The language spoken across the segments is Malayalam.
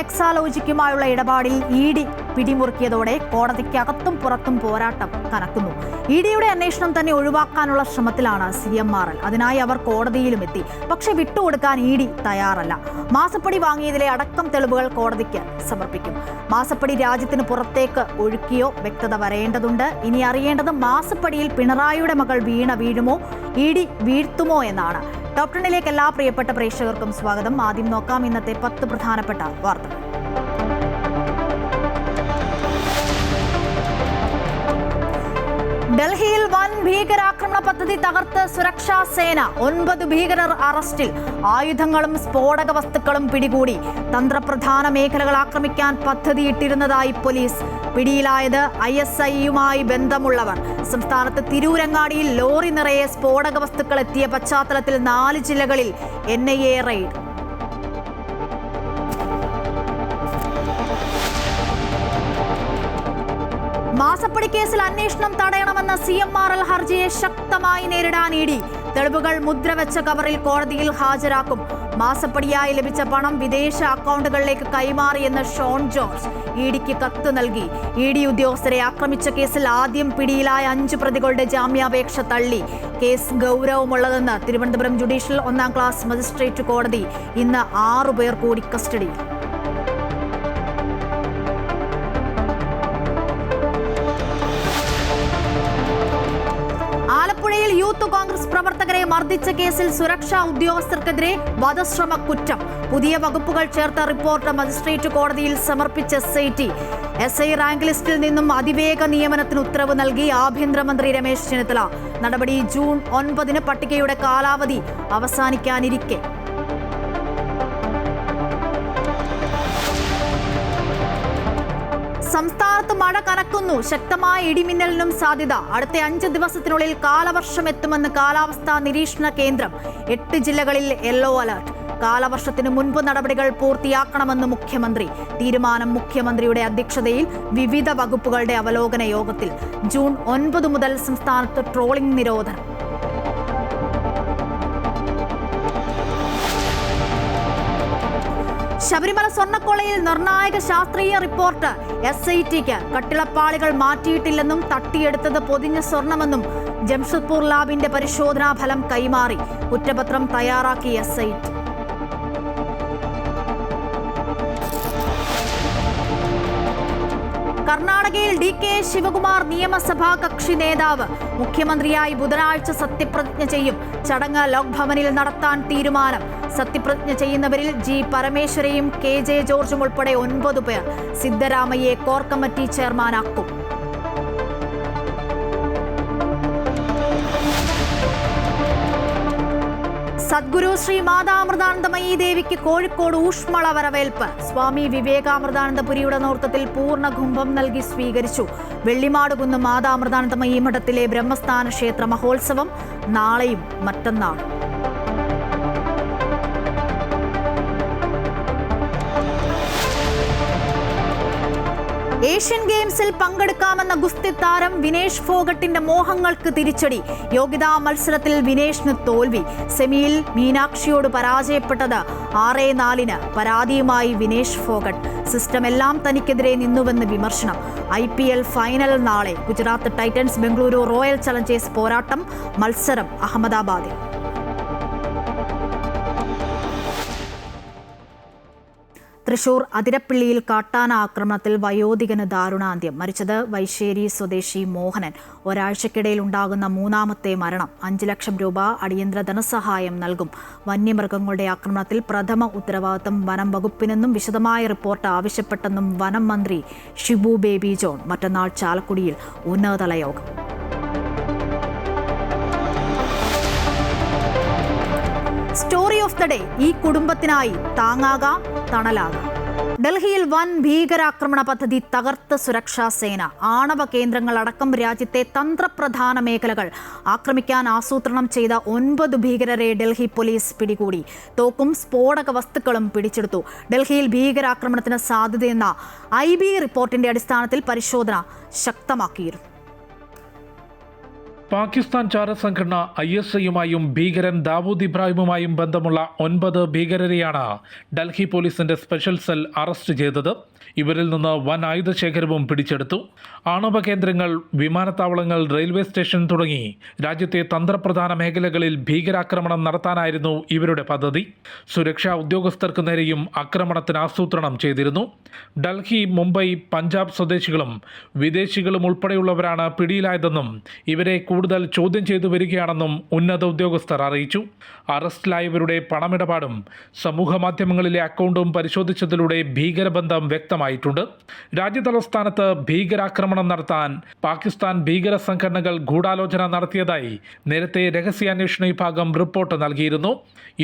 എക്സാലോജിക്കുമായുള്ള ഇടപാടിൽ ഇഡി പിടിമുറുക്കിയതോടെ കോടതിക്കകത്തും പുറത്തും പോരാട്ടം കനക്കുന്നു. ഇഡിയുടെ അന്വേഷണം തന്നെ ഒഴിവാക്കാനുള്ള ശ്രമത്തിലാണ് CMRL. അതിനായി അവർ കോടതിയിലും എത്തി. പക്ഷെ വിട്ടുകൊടുക്കാൻ ഇഡി തയ്യാറല്ല. മാസപ്പടി വാങ്ങിയതിലെ അടക്കം തെളിവുകൾ കോടതിക്ക് സമർപ്പിക്കും. മാസപ്പടി രാജ്യത്തിന് പുറത്തേക്ക് ഒഴുക്കിയോ വ്യക്തത വരേണ്ടതുണ്ട്. ഇനി അറിയേണ്ടത് മാസപ്പടിയിൽ പിണറായിയുടെ മകൾ വീണ വീഴുമോ, ഇഡി വീഴ്ത്തുമോ എന്നാണ്. ടോപ് 10ലേക്ക് എല്ലാ പ്രിയപ്പെട്ട പ്രേക്ഷകർക്കും സ്വാഗതം. ആദ്യം നോക്കാം ഇന്നത്തെ 10 പ്രധാനപ്പെട്ട വാർത്തകൾ. ഡൽഹിയിൽ വൻ ഭീകരാക്രമണ പദ്ധതി തകർത്ത് സുരക്ഷാ സേന. 9 ഭീകരർ അറസ്റ്റിൽ. ആയുധങ്ങളും സ്ഫോടക വസ്തുക്കളും പിടികൂടി. തന്ത്രപ്രധാന മേഖലകൾ ആക്രമിക്കാൻ പദ്ധതിയിട്ടിരുന്നതായി പോലീസ്. പിടിയിലായത് ISIയുമായി ബന്ധമുള്ളവർ. സംസ്ഥാനത്ത് തിരൂരങ്ങാടിയിൽ ലോറി നിറയെ സ്ഫോടക വസ്തുക്കൾ എത്തിയ പശ്ചാത്തലത്തിൽ 4 ജില്ലകളിൽ NIA റെയ്ഡ്. മാസപ്പടി കേസിൽ അന്വേഷണം തടയണമെന്ന CMRL ഹർജിയെ ശക്തമായി നേരിടാൻ ഇഡി. തെളിവുകൾ മുദ്രവെച്ച കവറിൽ കോടതിയിൽ ഹാജരാക്കും. മാസപ്പടിയായി ലഭിച്ച പണം വിദേശ അക്കൗണ്ടുകളിലേക്ക് കൈമാറിയെന്ന് ഷോൺ ജോർജ് ഇഡിക്ക് കത്ത് നൽകി. ഇഡി ഉദ്യോഗസ്ഥരെ ആക്രമിച്ച കേസിൽ ആദ്യം പിടിയിലായ 5 പ്രതികളുടെ ജാമ്യാപേക്ഷ തള്ളി. കേസ് ഗൗരവമുള്ളതെന്ന് തിരുവനന്തപുരം ജുഡീഷ്യൽ 1ാം ക്ലാസ് മജിസ്ട്രേറ്റ് കോടതി. ഇന്ന് 6 പേർ കൂടി കസ്റ്റഡിയിൽ. ആലപ്പുഴയിൽ യൂത്ത് കോൺഗ്രസ് പ്രവർത്തകരെ മർദ്ദിച്ച കേസിൽ സുരക്ഷാ ഉദ്യോഗസ്ഥർക്കെതിരെ വധശ്രമ കുറ്റം. പുതിയ വകുപ്പുകൾ ചേർത്ത റിപ്പോർട്ട് മജിസ്ട്രേറ്റ് കോടതിയിൽ സമർപ്പിച്ച SI റാങ്ക് ലിസ്റ്റിൽ നിന്നും അതിവേഗ നിയമനത്തിന് ഉത്തരവ് നൽകി ആഭ്യന്തരമന്ത്രി രമേശ് ചെന്നിത്തല. നടപടി ജൂൺ 9 പട്ടികയുടെ കാലാവധി അവസാനിക്കാനിരിക്കെ. സംസ്ഥാനത്ത് മഴ കനക്കുന്നു. ശക്തമായ ഇടിമിന്നലിനും സാധ്യത. അടുത്ത 5 ദിവസത്തിനുള്ളിൽ കാലവർഷം എത്തുമെന്ന് കാലാവസ്ഥാ നിരീക്ഷണ കേന്ദ്രം. 8 ജില്ലകളിൽ യെല്ലോ അലർട്ട്. കാലവർഷത്തിന് മുൻപ് നടപടികൾ പൂർത്തിയാക്കണമെന്ന് മുഖ്യമന്ത്രി. തീരുമാനം മുഖ്യമന്ത്രിയുടെ അധ്യക്ഷതയിൽ വിവിധ വകുപ്പുകളുടെ അവലോകന യോഗത്തിൽ. ജൂൺ 9 മുതൽ സംസ്ഥാനത്ത് ട്രോളിംഗ് നിരോധനം. ശബരിമല സ്വർണ്ണക്കൊള്ളയിൽ നിർണായക ശാസ്ത്രീയ റിപ്പോർട്ട് SITക്ക്. കട്ടിളപ്പാളികൾ മാറ്റിയിട്ടില്ലെന്നും തട്ടിയെടുത്തത് പൊതിഞ്ഞ സ്വർണമെന്നും ജംഷഡ്പൂർ ലാബിന്റെ പരിശോധനാ ഫലം കൈമാറി. കുറ്റപത്രം തയ്യാറാക്കി SIT. കർണാടകയിൽ DK ശിവകുമാർ നിയമസഭാ കക്ഷി നേതാവ്. മുഖ്യമന്ത്രിയായി ബുധനാഴ്ച സത്യപ്രതിജ്ഞ ചെയ്യും. ചടങ്ങ് ലോക്ഭവനിൽ നടത്താൻ തീരുമാനം. സത്യപ്രതിജ്ഞ ചെയ്യുന്നവരിൽ G പരമേശ്വരയും KJ ജോർജും ഉൾപ്പെടെ 9 പേർ. സിദ്ധരാമയ്യെ കോർ കമ്മിറ്റി ചെയർമാനാക്കും. സദ്ഗുരു ശ്രീ മാതാമൃതാനന്ദമയി ദേവിക്ക് കോഴിക്കോട് ഊഷ്മള വരവേൽപ്പ്. സ്വാമി വിവേകാമൃതാനന്ദപുരിയുടെ നേതൃത്വത്തിൽ പൂർണ്ണ കുംഭം നൽകി സ്വീകരിച്ചു. വെള്ളിമാടുകുന്ന് മാതാമൃതാനന്ദമയി മഠത്തിലെ ബ്രഹ്മസ്ഥാന ക്ഷേത്ര മഹോത്സവം നാളെയും മറ്റന്നാളും. ഏഷ്യൻ ഗെയിംസിൽ പങ്കെടുക്കാമെന്ന ഗുസ്തി താരം വിനേഷ് ഫോഗട്ടിന്റെ മോഹങ്ങൾക്ക് തിരിച്ചടി. യോഗ്യതാ മത്സരത്തിൽ വിനേഷിന് തോൽവി. സെമിയിൽ മീനാക്ഷിയോട് പരാജയപ്പെട്ടത് 6-4. പരാതിയുമായി വിനേഷ് ഫോഗട്ട്. സിസ്റ്റം എല്ലാം തനിക്കെതിരെ നിന്നുവെന്ന് വിമർശനം. IPL ഫൈനൽ നാളെ. Gujarat Titans Bengaluru royal Challengers പോരാട്ടം. മത്സരം അഹമ്മദാബാദിൽ. തൃശൂർ അതിരപ്പിള്ളിയിൽ കാട്ടാന ആക്രമണത്തിൽ വയോധികന് ദാരുണാന്ത്യം. മരിച്ചത് വൈശ്ശേരി സ്വദേശി മോഹനൻ. ഒരാഴ്ചക്കിടയിൽ ഉണ്ടാകുന്ന 3ാമത്തെ മരണം. 5 ലക്ഷം രൂപ അടിയന്തര ധനസഹായം നൽകും. വന്യമൃഗങ്ങളുടെ ആക്രമണത്തിൽ പ്രഥമ ഉത്തരവാദിത്തം വനം വകുപ്പിനെന്നും വിശദമായ റിപ്പോർട്ട് ആവശ്യപ്പെട്ടെന്നും വനം മന്ത്രി ഷിബു ബേബി ജോൺ. മറ്റന്നാൾ ചാലക്കുടിയിൽ ഉന്നതതല യോഗം. Story of the day. ഈ കുടുംബത്തിനായി താങ്ങാകാം, തണലാകാം. ഡൽഹിയിൽ വൻ ഭീകരാക്രമണ പദ്ധതി തകർത്ത് സുരക്ഷാ സേന. ആണവ കേന്ദ്രങ്ങളടക്കം രാജ്യത്തെ തന്ത്രപ്രധാന മേഖലകൾ ആക്രമിക്കാൻ ആസൂത്രണം ചെയ്ത 9 ഭീകരരെ ഡൽഹി പോലീസ് പിടികൂടി. തോക്കും സ്ഫോടക വസ്തുക്കളും പിടിച്ചെടുത്തു. ഡൽഹിയിൽ ഭീകരാക്രമണത്തിന് സാധ്യതയെന്ന IB റിപ്പോർട്ടിന്റെ അടിസ്ഥാനത്തിൽ പരിശോധന ശക്തമാക്കിയിരുന്നു. പാകിസ്ഥാൻ ചാരസംഘടന ISIയുമായും ഭീകരൻ ദാവൂദ് ഇബ്രാഹിമുമായും ബന്ധമുള്ള 9 ഭീകരരെയാണ് ഡൽഹി പോലീസിന്റെ സ്പെഷ്യൽ സെൽ അറസ്റ്റ് ചെയ്തത്. ഇവരിൽ നിന്ന് വൻ ആയുധശേഖരവും പിടിച്ചെടുത്തു. ആണവ കേന്ദ്രങ്ങൾ, വിമാനത്താവളങ്ങൾ, റെയിൽവേ സ്റ്റേഷൻ തുടങ്ങി രാജ്യത്തെ തന്ത്രപ്രധാന മേഖലകളിൽ ഭീകരാക്രമണം നടത്താനായിരുന്നു ഇവരുടെ പദ്ധതി. സുരക്ഷാ ഉദ്യോഗസ്ഥർക്ക് നേരെയും ആക്രമണത്തിന് ആസൂത്രണം ചെയ്തിരുന്നു. ഡൽഹി, മുംബൈ, പഞ്ചാബ് സ്വദേശികളും വിദേശികളും ഉൾപ്പെടെയുള്ളവരാണ് പിടിയിലായതെന്നും ഇവരെ കൂടുതൽ ചോദ്യം ചെയ്തു വരികയാണെന്നും ഉന്നത ഉദ്യോഗസ്ഥർ അറിയിച്ചു. അറസ്റ്റിലായവരുടെ പണമിടപാടും സമൂഹ മാധ്യമങ്ങളിലെ അക്കൗണ്ടും പരിശോധിച്ചതിലൂടെ ഭീകരബന്ധം വ്യക്തമായിട്ടുണ്ട്. രാജ്യതലസ്ഥാനത്ത് ഭീകരാക്രമണം നടത്താൻ പാകിസ്ഥാൻ ഭീകര സംഘടനകൾ ഗൂഢാലോചന നടത്തിയതായി നേരത്തെ രഹസ്യാന്വേഷണ വിഭാഗം റിപ്പോർട്ട് നൽകിയിരുന്നു.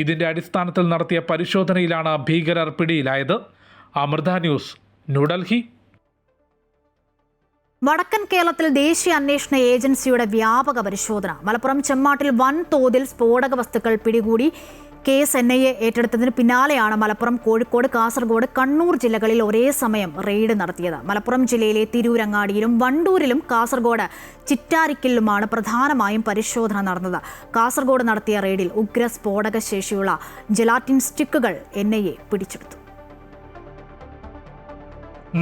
ഇതിന്റെ അടിസ്ഥാനത്തിൽ നടത്തിയ പരിശോധനയിലാണ് ഭീകരർ പിടിയിലായത്. അമൃത ന്യൂസ്, ന്യൂഡൽഹി. വടക്കൻ കേരളത്തിൽ ദേശീയ അന്വേഷണ ഏജൻസിയുടെ വ്യാപക പരിശോധന. മലപ്പുറം ചെമ്മാട്ടിൽ വൻതോതിൽ സ്ഫോടക വസ്തുക്കൾ പിടികൂടി. കേസ് NIA ഏറ്റെടുത്തതിന് പിന്നാലെയാണ് മലപ്പുറം, കോഴിക്കോട്, കാസർഗോഡ്, കണ്ണൂർ ജില്ലകളിൽ ഒരേ സമയം റെയ്ഡ് നടത്തിയത്. മലപ്പുറം ജില്ലയിലെ തിരൂരങ്ങാടിയിലും വണ്ടൂരിലും കാസർഗോഡ് ചിറ്റാരിക്കലിലുമാണ് പ്രധാനമായും പരിശോധന നടന്നത്. കാസർഗോഡ് നടത്തിയ റെയ്ഡിൽ ഉഗ്ര സ്ഫോടക ശേഷിയുള്ള ജെലാറ്റിൻ സ്റ്റിക്കുകൾ NIA പിടിച്ചെടുത്തു.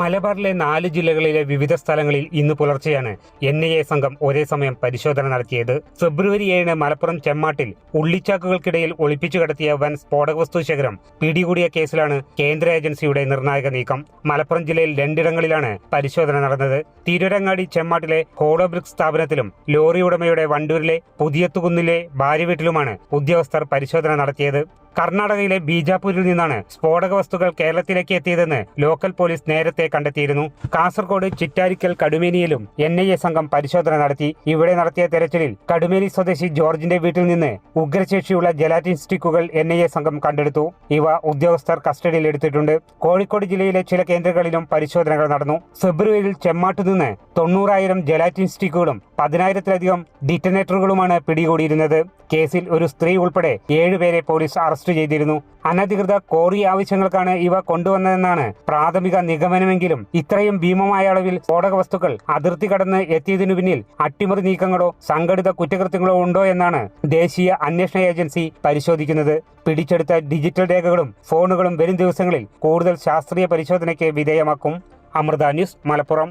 മലബാറിലെ 4 ജില്ലകളിലെ വിവിധ സ്ഥലങ്ങളിൽ ഇന്ന് പുലർച്ചെയാണ് NIA സംഘം ഒരേ സമയം പരിശോധന നടത്തിയത്. ഫെബ്രുവരി 7 മലപ്പുറം ചെമ്മാട്ടിൽ ഉള്ളിച്ചാക്കുകൾക്കിടയിൽ ഒളിപ്പിച്ചു കടത്തിയ വൻ സ്ഫോടക വസ്തു ശേഖരം പിടികൂടിയ കേസിലാണ് കേന്ദ്ര ഏജൻസിയുടെ നിർണായക നീക്കം. മലപ്പുറം ജില്ലയിൽ 2 ഇടങ്ങളിലാണ് പരിശോധന നടന്നത്. തിരൂരങ്ങാടി ചെമ്മാട്ടിലെ ഹോളോബ്രിക്സ് സ്ഥാപനത്തിലും ലോറി ഉടമയുടെ വണ്ടൂരിലെ പുതിയത്തുകുന്നിലെ ഭാര്യ വീട്ടിലുമാണ് ഉദ്യോഗസ്ഥർ പരിശോധന നടത്തിയത്. കർണാടകയിലെ ബീജാപൂരിൽ നിന്നാണ് സ്ഫോടക വസ്തുക്കൾ കേരളത്തിലേക്ക് എത്തിയതെന്ന് ലോക്കൽ പോലീസ് നേരത്തെ കണ്ടെത്തിയിരുന്നു. കാസർഗോഡ് ചിറ്റാരിക്കൽ കടുമേനിയിലും NIA സംഘം പരിശോധന നടത്തി. ഇവിടെ നടത്തിയ തെരച്ചിലിൽ കടുമേനി സ്വദേശി ജോർജിന്റെ വീട്ടിൽ നിന്ന് ഉഗ്രശേഷിയുള്ള ജെലാറ്റിൻ സ്റ്റിക്കുകൾ NIA സംഘം കണ്ടെടുത്തു. ഇവ ഉദ്യോഗസ്ഥർ കസ്റ്റഡിയിൽ എടുത്തിട്ടുണ്ട്. കോഴിക്കോട് ജില്ലയിലെ ചില കേന്ദ്രങ്ങളിലും പരിശോധനകൾ നടന്നു. ഫെബ്രുവരിയിൽ ചെമ്മാട്ടു നിന്ന് 90,000 ജെലാറ്റിൻ സ്റ്റിക്കുകളും 10,000-ലധികം ഡിറ്റനേറ്ററുകളുമാണ് പിടികൂടിയിരുന്നത്. കേസിൽ ഒരു സ്ത്രീ ഉൾപ്പെടെ 7 പേരെ പോലീസ് അറസ്റ്റ് ചെയ്തിരുന്നു. അനധികൃത കോറി ആവശ്യങ്ങൾക്കാണ് ഇവ കൊണ്ടുവന്നതെന്നാണ് പ്രാഥമിക നിഗമനമെങ്കിലും ഇത്രയും ഭീമമായ അളവിൽ സ്ഫോടക വസ്തുക്കൾ അതിർത്തി കടന്ന് എത്തിയതിനു പിന്നിൽ അട്ടിമറി നീക്കങ്ങളോ സംഘടിത കുറ്റകൃത്യങ്ങളോ ഉണ്ടോ എന്നാണ് ദേശീയ അന്വേഷണ ഏജൻസി പരിശോധിക്കുന്നത്. പിടിച്ചെടുത്ത ഡിജിറ്റൽ രേഖകളും ഫോണുകളും വരും ദിവസങ്ങളിൽ കൂടുതൽ ശാസ്ത്രീയ പരിശോധനയ്ക്ക് വിധേയമാക്കും. അമൃത ന്യൂസ്, മലപ്പുറം.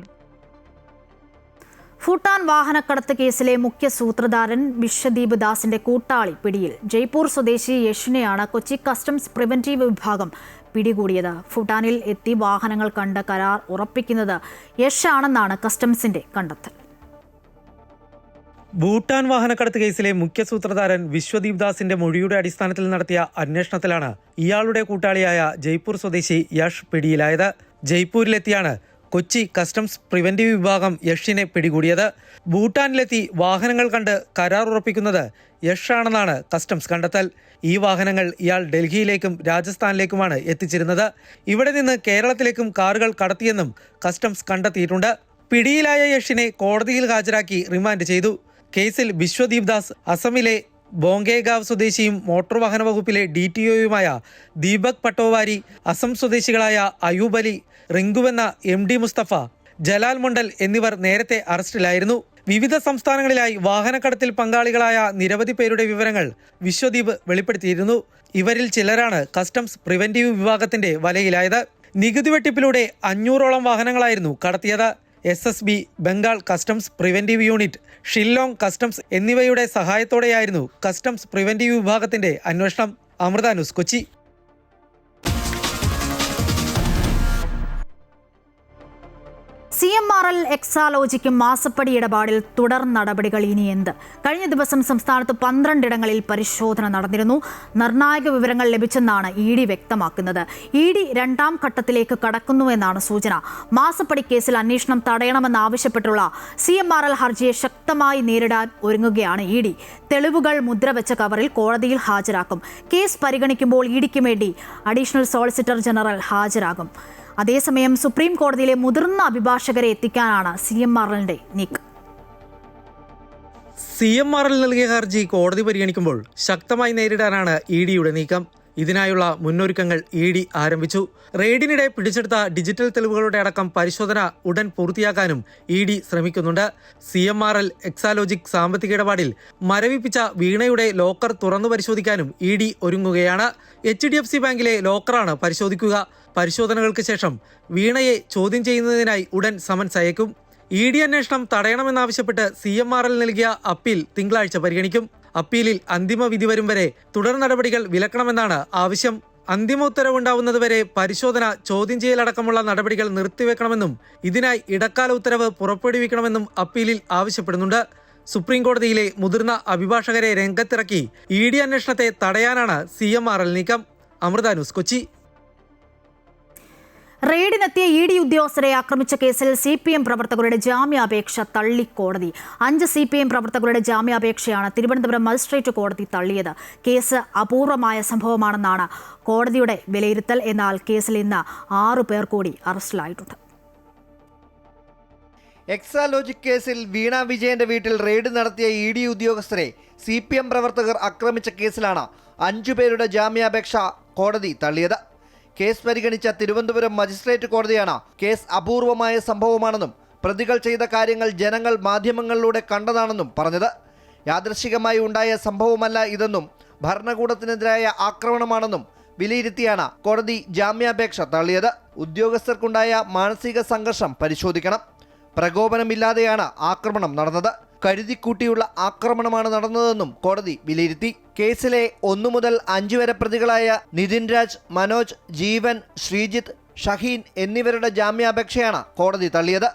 ഭൂട്ടാൻ വാഹനക്കടത്ത് കേസിലെ മുഖ്യ സൂത്രധാരൻ വിശ്വദീപ് ദാസിന്റെ കൂട്ടാളി പിടിയിൽ. ജയ്പൂർ സ്വദേശി യഷിനെയാണ് കൊച്ചി കസ്റ്റംസ് പ്രിവന്റീവ് വിഭാഗം പിടികൂടിയത്. ഭൂട്ടാനിൽ എത്തി വാഹനങ്ങൾ കണ്ട് കരാർ ഉറപ്പിക്കുന്നത് യഷാണെന്നാണ് കസ്റ്റംസിന്റെ കണ്ടെത്തൽ. ഭൂട്ടാൻ വാഹനക്കടത്ത് കേസിലെ മുഖ്യ സൂത്രധാരൻ വിശ്വദീപ് ദാസിന്റെ മൊഴിയുടെ അടിസ്ഥാനത്തിൽ നടത്തിയ അന്വേഷണത്തിലാണ് ഇയാളുടെ കൂട്ടാളിയായ ജയ്പൂർ സ്വദേശി യഷ് പിടിയിലായത്. ജയ്പൂരിലെത്തിയാണ് കൊച്ചി കസ്റ്റംസ് പ്രിവന്റീവ് വിഭാഗം യഷിനെ പിടികൂടിയത്. ഭൂട്ടാനിലെത്തി വാഹനങ്ങൾ കണ്ട് കരാർ ഉറപ്പിക്കുന്നത് യഷാണെന്നാണ് കസ്റ്റംസ് കണ്ടെത്തൽ. ഈ വാഹനങ്ങൾ ഇയാൾ ഡൽഹിയിലേക്കും രാജസ്ഥാനിലേക്കുമാണ് എത്തിച്ചിരുന്നത്. ഇവിടെ നിന്ന് കേരളത്തിലേക്കും കാറുകൾ കടത്തിയെന്നും കസ്റ്റംസ് കണ്ടെത്തിയിട്ടുണ്ട്. പിടിയിലായ യഷിനെ കോടതിയിൽ ഹാജരാക്കി റിമാൻഡ് ചെയ്തു. കേസിൽ വിശ്വദീപ് ദാസ്, അസമിലെ ബോംഗേഗാവ് സ്വദേശിയും മോട്ടോർ വാഹന വകുപ്പിലെ DTOയുമായ ദീപക് പട്ടോവാരി, അസം സ്വദേശികളായ അയൂബ് അലി, റിങ്കുവെന്ന MD മുസ്തഫ, ജലാൽ മണ്ഡൽ എന്നിവർ നേരത്തെ അറസ്റ്റിലായിരുന്നു. വിവിധ സംസ്ഥാനങ്ങളിലായി വാഹനക്കടത്തിൽ പങ്കാളികളായ നിരവധി പേരുടെ വിവരങ്ങൾ വിശ്വദീപ് വെളിപ്പെടുത്തിയിരുന്നു. ഇവരിൽ ചിലരാണ് കസ്റ്റംസ് പ്രിവന്റീവ് വിഭാഗത്തിന്റെ വലയിലായത്. നികുതി വെട്ടിപ്പിലൂടെ 500ഓളം വാഹനങ്ങളായിരുന്നു കടത്തിയത്. SSB, Bengal customs preventive unit, Shillong customs എന്നിവയുടെ സഹായത്തോടെയായിരുന്നു കസ്റ്റംസ് പ്രിവന്റീവ് വിഭാഗത്തിന്റെ അന്വേഷണം. അമൃത ന്യൂസ്, കൊച്ചി. CMRL എക്സാലോജിക്കും മാസപ്പടി ഇടപാടിൽ തുടർ നടപടികൾ ഇനി എന്ത്? കഴിഞ്ഞ ദിവസം സംസ്ഥാനത്ത് 12 ഇടങ്ങളിൽ പരിശോധന നടന്നിരുന്നു. നിർണായക വിവരങ്ങൾ ലഭിച്ചെന്നാണ് ED വ്യക്തമാക്കുന്നത്. ED 2ാം ഘട്ടത്തിലേക്ക് കടക്കുന്നുവെന്നാണ് സൂചന. മാസപ്പടി കേസിൽ അന്വേഷണം തടയണമെന്നാവശ്യപ്പെട്ടുള്ള CMRL ഹർജിയെ ശക്തമായി നേരിടാൻ ഒരുങ്ങുകയാണ് ED. തെളിവുകൾ മുദ്രവെച്ച കവറിൽ കോടതിയിൽ ഹാജരാക്കും. കേസ് പരിഗണിക്കുമ്പോൾ EDക്ക് വേണ്ടി അഡീഷണൽ സോളിസിറ്റർ ജനറൽ ഹാജരാകും. അതേസമയം സുപ്രീം കോടതിയിലെ മുതിർന്ന അഭിഭാഷകരെ എത്തിക്കാനാണ് CMRLന്റെ നീക്കം. CMRL നൽകിയ ഹർജി കോടതി പരിഗണിക്കുമ്പോൾ ശക്തമായി നേരിടാനാണ് EDയുടെ നീക്കം. ഇതിനായുള്ള മുന്നൊരുക്കങ്ങൾ ED ആരംഭിച്ചു. റെയ്ഡിനിടെ പിടിച്ചെടുത്ത ഡിജിറ്റൽ തെളിവുകളുടെ അടക്കം പരിശോധന ഉടൻ പൂർത്തിയാക്കാനും ED ശ്രമിക്കുന്നുണ്ട്. CMRL എക്സാലോജിക് സാമ്പത്തിക ഇടപാടിൽ മരവിപ്പിച്ച വീണയുടെ ലോക്കർ തുറന്നു പരിശോധിക്കാനും ED ഒരുങ്ങുകയാണ്. HDFC ബാങ്കിലെ ലോക്കറാണ് പരിശോധിക്കുക. പരിശോധനകൾക്ക് ശേഷം വീണയെ ചോദ്യം ചെയ്യുന്നതിനായി ഉടൻ സമൻസ് അയക്കും. ED അന്വേഷണം തടയണമെന്നാവശ്യപ്പെട്ട് CMRL നൽകിയ അപ്പീൽ തിങ്കളാഴ്ച പരിഗണിക്കും. അപ്പീലിൽ അന്തിമ വിധി വരും വരെ തുടർ നടപടികൾ വിലക്കണമെന്നാണ് ആവശ്യം. അന്തിമ ഉത്തരവുണ്ടാവുന്നതുവരെ പരിശോധന, ചോദ്യം ചെയ്യലടക്കമുള്ള നടപടികൾ നിർത്തിവെക്കണമെന്നും ഇതിനായി ഇടക്കാല ഉത്തരവ് പുറപ്പെടുവിക്കണമെന്നും അപ്പീലിൽ ആവശ്യപ്പെടുന്നുണ്ട്. സുപ്രീം കോടതിയിലെ മുതിർന്ന അഭിഭാഷകരെ രംഗത്തിറക്കി ED അന്വേഷണത്തെ തടയാനാണ് CMRL നീക്കം. അമൃത ന്യൂസ്, കൊച്ചി. റെയ്ഡിനെത്തിയ ED ഉദ്യോഗസ്ഥരെ ആക്രമിച്ച കേസിൽ CPM പ്രവർത്തകരുടെ ജാമ്യാപേക്ഷ തള്ളി കോടതി. 5 CPM പ്രവർത്തകരുടെ ജാമ്യാപേക്ഷയാണ് തിരുവനന്തപുരം മജിസ്ട്രേറ്റ് കോടതി തള്ളിയത്. കേസ് അപൂർവമായ സംഭവമാണെന്നാണ് കോടതിയുടെ വിലയിരുത്തൽ. എന്നാൽ കേസിൽ ഇന്ന് 6 പേർ കൂടി അറസ്റ്റിലായിട്ടുണ്ട്. എക്സാലോജിക് കേസിൽ വീണ വിജയന്റെ വീട്ടിൽ റെയ്ഡ് നടത്തിയ ED ഉദ്യോഗസ്ഥരെ CPM പ്രവർത്തകർ ആക്രമിച്ച കേസിലാണ് 5 പേരുടെ ജാമ്യാപേക്ഷ കോടതി തള്ളിയത്. കേസ് പരിഗണിച്ച തിരുവനന്തപുരം മജിസ്ട്രേറ്റ് കോടതിയാണ് കേസ് അപൂർവമായ സംഭവമാണെന്നും പ്രതികൾ ചെയ്ത കാര്യങ്ങൾ ജനങ്ങൾ മാധ്യമങ്ങളിലൂടെ കണ്ടതാണെന്നും പറഞ്ഞത്. യാദൃശ്ചികമായി ഉണ്ടായ സംഭവമല്ല ഇതെന്നും ഭരണകൂടത്തിനെതിരായ ആക്രമണമാണെന്നും വിലയിരുത്തിയാണ് കോടതി ജാമ്യാപേക്ഷ തള്ളിയത്. ഉദ്യോഗസ്ഥർക്കുണ്ടായ മാനസിക സംഘർഷം പരിശോധിക്കണം. പ്രകോപനമില്ലാതെയാണ് ആക്രമണം നടന്നത്. കരുതിക്കൂട്ടിയുള്ള ആക്രമണമാണ് നടന്നതെന്നും കോടതി വിലയിരുത്തി. കേസിലെ 1 മുതൽ 5 വരെ പ്രതികളായ നിതിൻ രാജ്, മനോജ്, ജീവൻ, ശ്രീജിത്ത്, ഷഹീൻ എന്നിവരുടെ ജാമ്യാപേക്ഷയാണ് കോടതി തള്ളിയത്.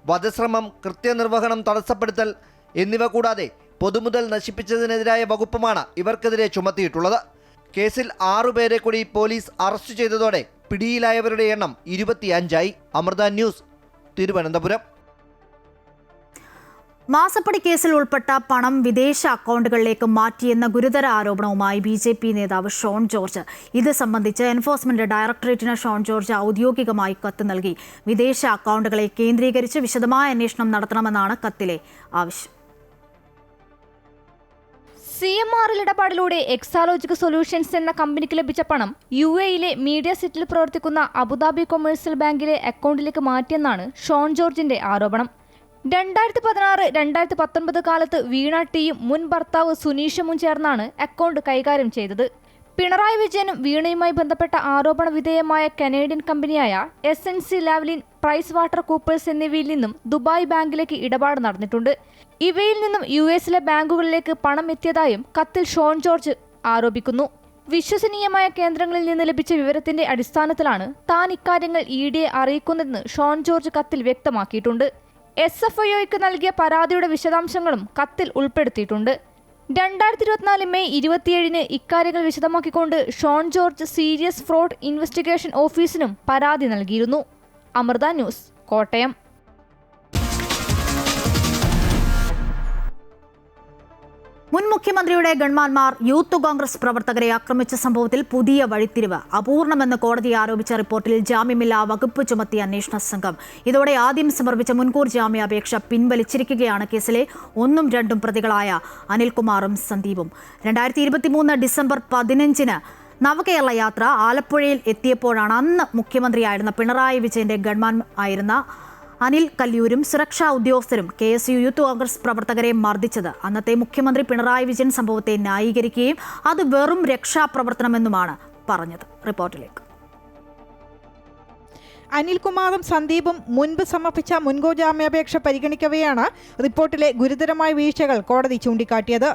വധശ്രമം, കൃത്യനിർവഹണം തടസ്സപ്പെടുത്തൽ എന്നിവ കൂടാതെ പൊതുമുതൽ നശിപ്പിച്ചതിനെതിരായ വകുപ്പുമാണ് ഇവർക്കെതിരെ ചുമത്തിയിട്ടുള്ളത്. കേസിൽ 6 പേരെ കൂടി പോലീസ് അറസ്റ്റ് ചെയ്തതോടെ പിടിയിലായവരുടെ എണ്ണം 25ആയി. അമൃത ന്യൂസ്, തിരുവനന്തപുരം. മാസപ്പടി കേസിൽ ഉൾപ്പെട്ട പണം വിദേശ അക്കൗണ്ടുകളിലേക്ക് മാറ്റിയെന്ന ഗുരുതര ആരോപണവുമായി BJP നേതാവ് ഷോൺ ജോർജ്. ഇത് സംബന്ധിച്ച് എൻഫോഴ്സ്മെന്റ് ഡയറക്ടറേറ്റിന് ഷോൺ ജോർജ് ഔദ്യോഗികമായി കത്ത് നൽകി. വിദേശ അക്കൗണ്ടുകളെ കേന്ദ്രീകരിച്ച് വിശദമായ അന്വേഷണം നടത്തണമെന്നാണ് കത്തിലെ ആവശ്യം. CMRL ഇടപാടിലൂടെ എക്സാലോജിക് സൊല്യൂഷൻസ് എന്ന കമ്പനിക്ക് ലഭിച്ച പണം UAE-യിലെ മീഡിയ സിറ്റിയിൽ പ്രവർത്തിക്കുന്ന അബുദാബി കൊമേഴ്സ്യൽ ബാങ്കിലെ അക്കൗണ്ടിലേക്ക് മാറ്റിയെന്നാണ് ഷോൺ ജോർജിന്റെ ആരോപണം. 2016-2019 കാലത്ത് വീണ ടിയും മുൻ ഭർത്താവ് സുനീഷും ചേർന്നാണ് അക്കൗണ്ട് കൈകാര്യം ചെയ്തത്. പിണറായി വിജയനും വീണയുമായി ബന്ധപ്പെട്ട ആരോപണ വിധേയമായ കനേഡിയൻ കമ്പനിയായ SNC Lavalin, Price Water Coopers എന്നിവയിൽ നിന്നും ദുബായ് ബാങ്കിലേക്ക് ഇടപാട് നടന്നിട്ടുണ്ട്. ഇവയിൽ നിന്നും US-ലെ ബാങ്കുകളിലേക്ക് പണം എത്തിയതായും കത്തിൽ ഷോൺ ജോർജ് ആരോപിക്കുന്നു. വിശ്വസനീയമായ കേന്ദ്രങ്ങളിൽ നിന്ന് ലഭിച്ച വിവരത്തിന്റെ അടിസ്ഥാനത്തിലാണ് താൻ ഇക്കാര്യങ്ങൾ ED-യെ അറിയിക്കുന്നതെന്ന് ഷോൺ ജോർജ് കത്തിൽ വ്യക്തമാക്കിയിട്ടുണ്ട്. SFIOയ്ക്ക് നൽകിയ പരാതിയുടെ വിശദാംശങ്ങളും കത്തിൽ ഉൾപ്പെടുത്തിയിട്ടുണ്ട്. 2024 മെയ് 27-ന് ഇക്കാര്യങ്ങൾ വിശദമാക്കിക്കൊണ്ട് Shone George serious fraud investigation ഓഫീസിനും പരാതി നൽകിയിരുന്നു. അമൃത ന്യൂസ്, കോട്ടയം. മുൻ മുഖ്യമന്ത്രിയുടെ ഗൺമാന്മാർ യൂത്ത് കോൺഗ്രസ് പ്രവർത്തകരെ ആക്രമിച്ച സംഭവത്തിൽ പുതിയ വഴിത്തിരിവ്. അപൂർണമെന്ന് കോടതി ആരോപിച്ച റിപ്പോർട്ടിൽ ജാമ്യമില്ലാ വകുപ്പ് ചുമത്തിയ അന്വേഷണ സംഘം ഇതോടെ ആദ്യം സമർപ്പിച്ച മുൻകൂർ ജാമ്യാപേക്ഷ പിൻവലിച്ചിരിക്കുകയാണ്. കേസിലെ 1ഉം 2ഉം പ്രതികളായ അനിൽകുമാറും സന്ദീപും 2023 ഡിസംബർ 15-ന് നവകേരള യാത്ര ആലപ്പുഴയിൽ എത്തിയപ്പോഴാണ് അന്ന് മുഖ്യമന്ത്രിയായിരുന്ന പിണറായി വിജയന്റെ ഗൺമാൻ ആയിരുന്ന അനിൽ കല്യൂരും സുരക്ഷാ ഉദ്യോഗസ്ഥരും KSU യൂത്ത് കോൺഗ്രസ് പ്രവർത്തകരെ മർദ്ദിച്ചത്. അന്നത്തെ മുഖ്യമന്ത്രി പിണറായി വിജയൻ സംഭവത്തെ ന്യായീകരിക്കുകയും അത് വെറും രക്ഷാപ്രവർത്തനമെന്നുമാണ് പറഞ്ഞത്. റിപ്പോർട്ടിലേക്ക്. അനിൽകുമാറും സന്ദീപും മുൻപ് സമർപ്പിച്ച മുൻകൂർ ജാമ്യാപേക്ഷ പരിഗണിക്കവെയാണ് റിപ്പോർട്ടിലെ ഗുരുതരമായ വീഴ്ചകൾ കോടതി ചൂണ്ടിക്കാട്ടിയത്.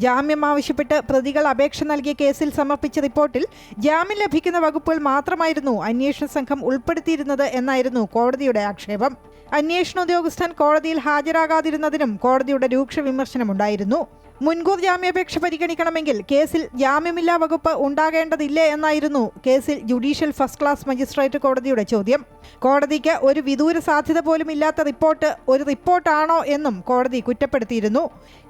ജാമ്യം ആവശ്യപ്പെട്ട് പ്രതികൾ അപേക്ഷ നൽകിയ കേസിൽ സമർപ്പിച്ച റിപ്പോർട്ടിൽ ജാമ്യം ലഭിക്കുന്ന വകുപ്പുകൾ മാത്രമായിരുന്നു അന്വേഷണ സംഘം ഉൾപ്പെടുത്തിയിരുന്നത് എന്നായിരുന്നു കോടതിയുടെ ആക്ഷേപം. അന്വേഷണ ഉദ്യോഗസ്ഥൻ കോടതിയിൽ ഹാജരാകാതിരുന്നതിനും കോടതിയുടെ രൂക്ഷ വിമർശനമുണ്ടായിരുന്നു. മുൻകൂർ ജാമ്യാപേക്ഷ പരിഗണിക്കണമെങ്കിൽ കേസിൽ ജാമ്യമില്ലാ വകുപ്പ് ഉണ്ടാകേണ്ടതില്ലേ എന്നായിരുന്നു കേസിൽ ജുഡീഷ്യൽ ഫസ്റ്റ് ക്ലാസ് മജിസ്ട്രേറ്റ് കോടതിയുടെ ചോദ്യം. കോടതിക്ക് ഒരു വിദൂര സാധ്യത പോലും ഇല്ലാത്ത റിപ്പോർട്ട് ഒരു റിപ്പോർട്ടാണോ എന്നും കോടതി കുറ്റപ്പെടുത്തിയിരുന്നു.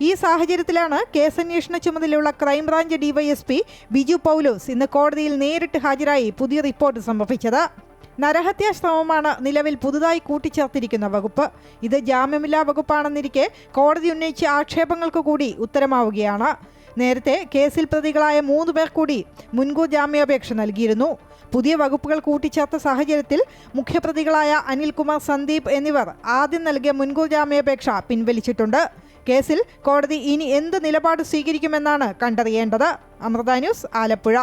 ഈ സാഹചര്യത്തിലാണ് കേസന്വേഷണ ചുമതലയുള്ള ക്രൈംബ്രാഞ്ച് DYSP ബിജു പൗലോസ് ഇന്ന് കോടതിയിൽ നേരിട്ട് ഹാജരായി പുതിയ റിപ്പോർട്ട് സമർപ്പിച്ചത്. നരഹത്യാ ശ്രമമാണ് നിലവിൽ പുതുതായി കൂട്ടിച്ചേർത്തിരിക്കുന്ന വകുപ്പ്. ഇത് ജാമ്യമില്ലാ വകുപ്പാണെന്നിരിക്കെ കോടതി ഉന്നയിച്ച ആക്ഷേപങ്ങൾക്ക് കൂടി ഉത്തരമാവുകയാണ്. നേരത്തെ കേസിൽ പ്രതികളായ 3 പേർ കൂടി മുൻകൂർ ജാമ്യാപേക്ഷ നൽകിയിരുന്നു. പുതിയ വകുപ്പുകൾ കൂട്ടിച്ചേർത്ത സാഹചര്യത്തിൽ മുഖ്യപ്രതികളായ അനിൽകുമാർ, സന്ദീപ് എന്നിവർ ആദ്യം നൽകിയ മുൻകൂർ ജാമ്യാപേക്ഷ പിൻവലിച്ചിട്ടുണ്ട്. കേസിൽ കോടതി ഇനി എന്ത് നിലപാട് സ്വീകരിക്കുമെന്നാണ് കണ്ടറിയേണ്ടത്. അമൃത ന്യൂസ്, ആലപ്പുഴ.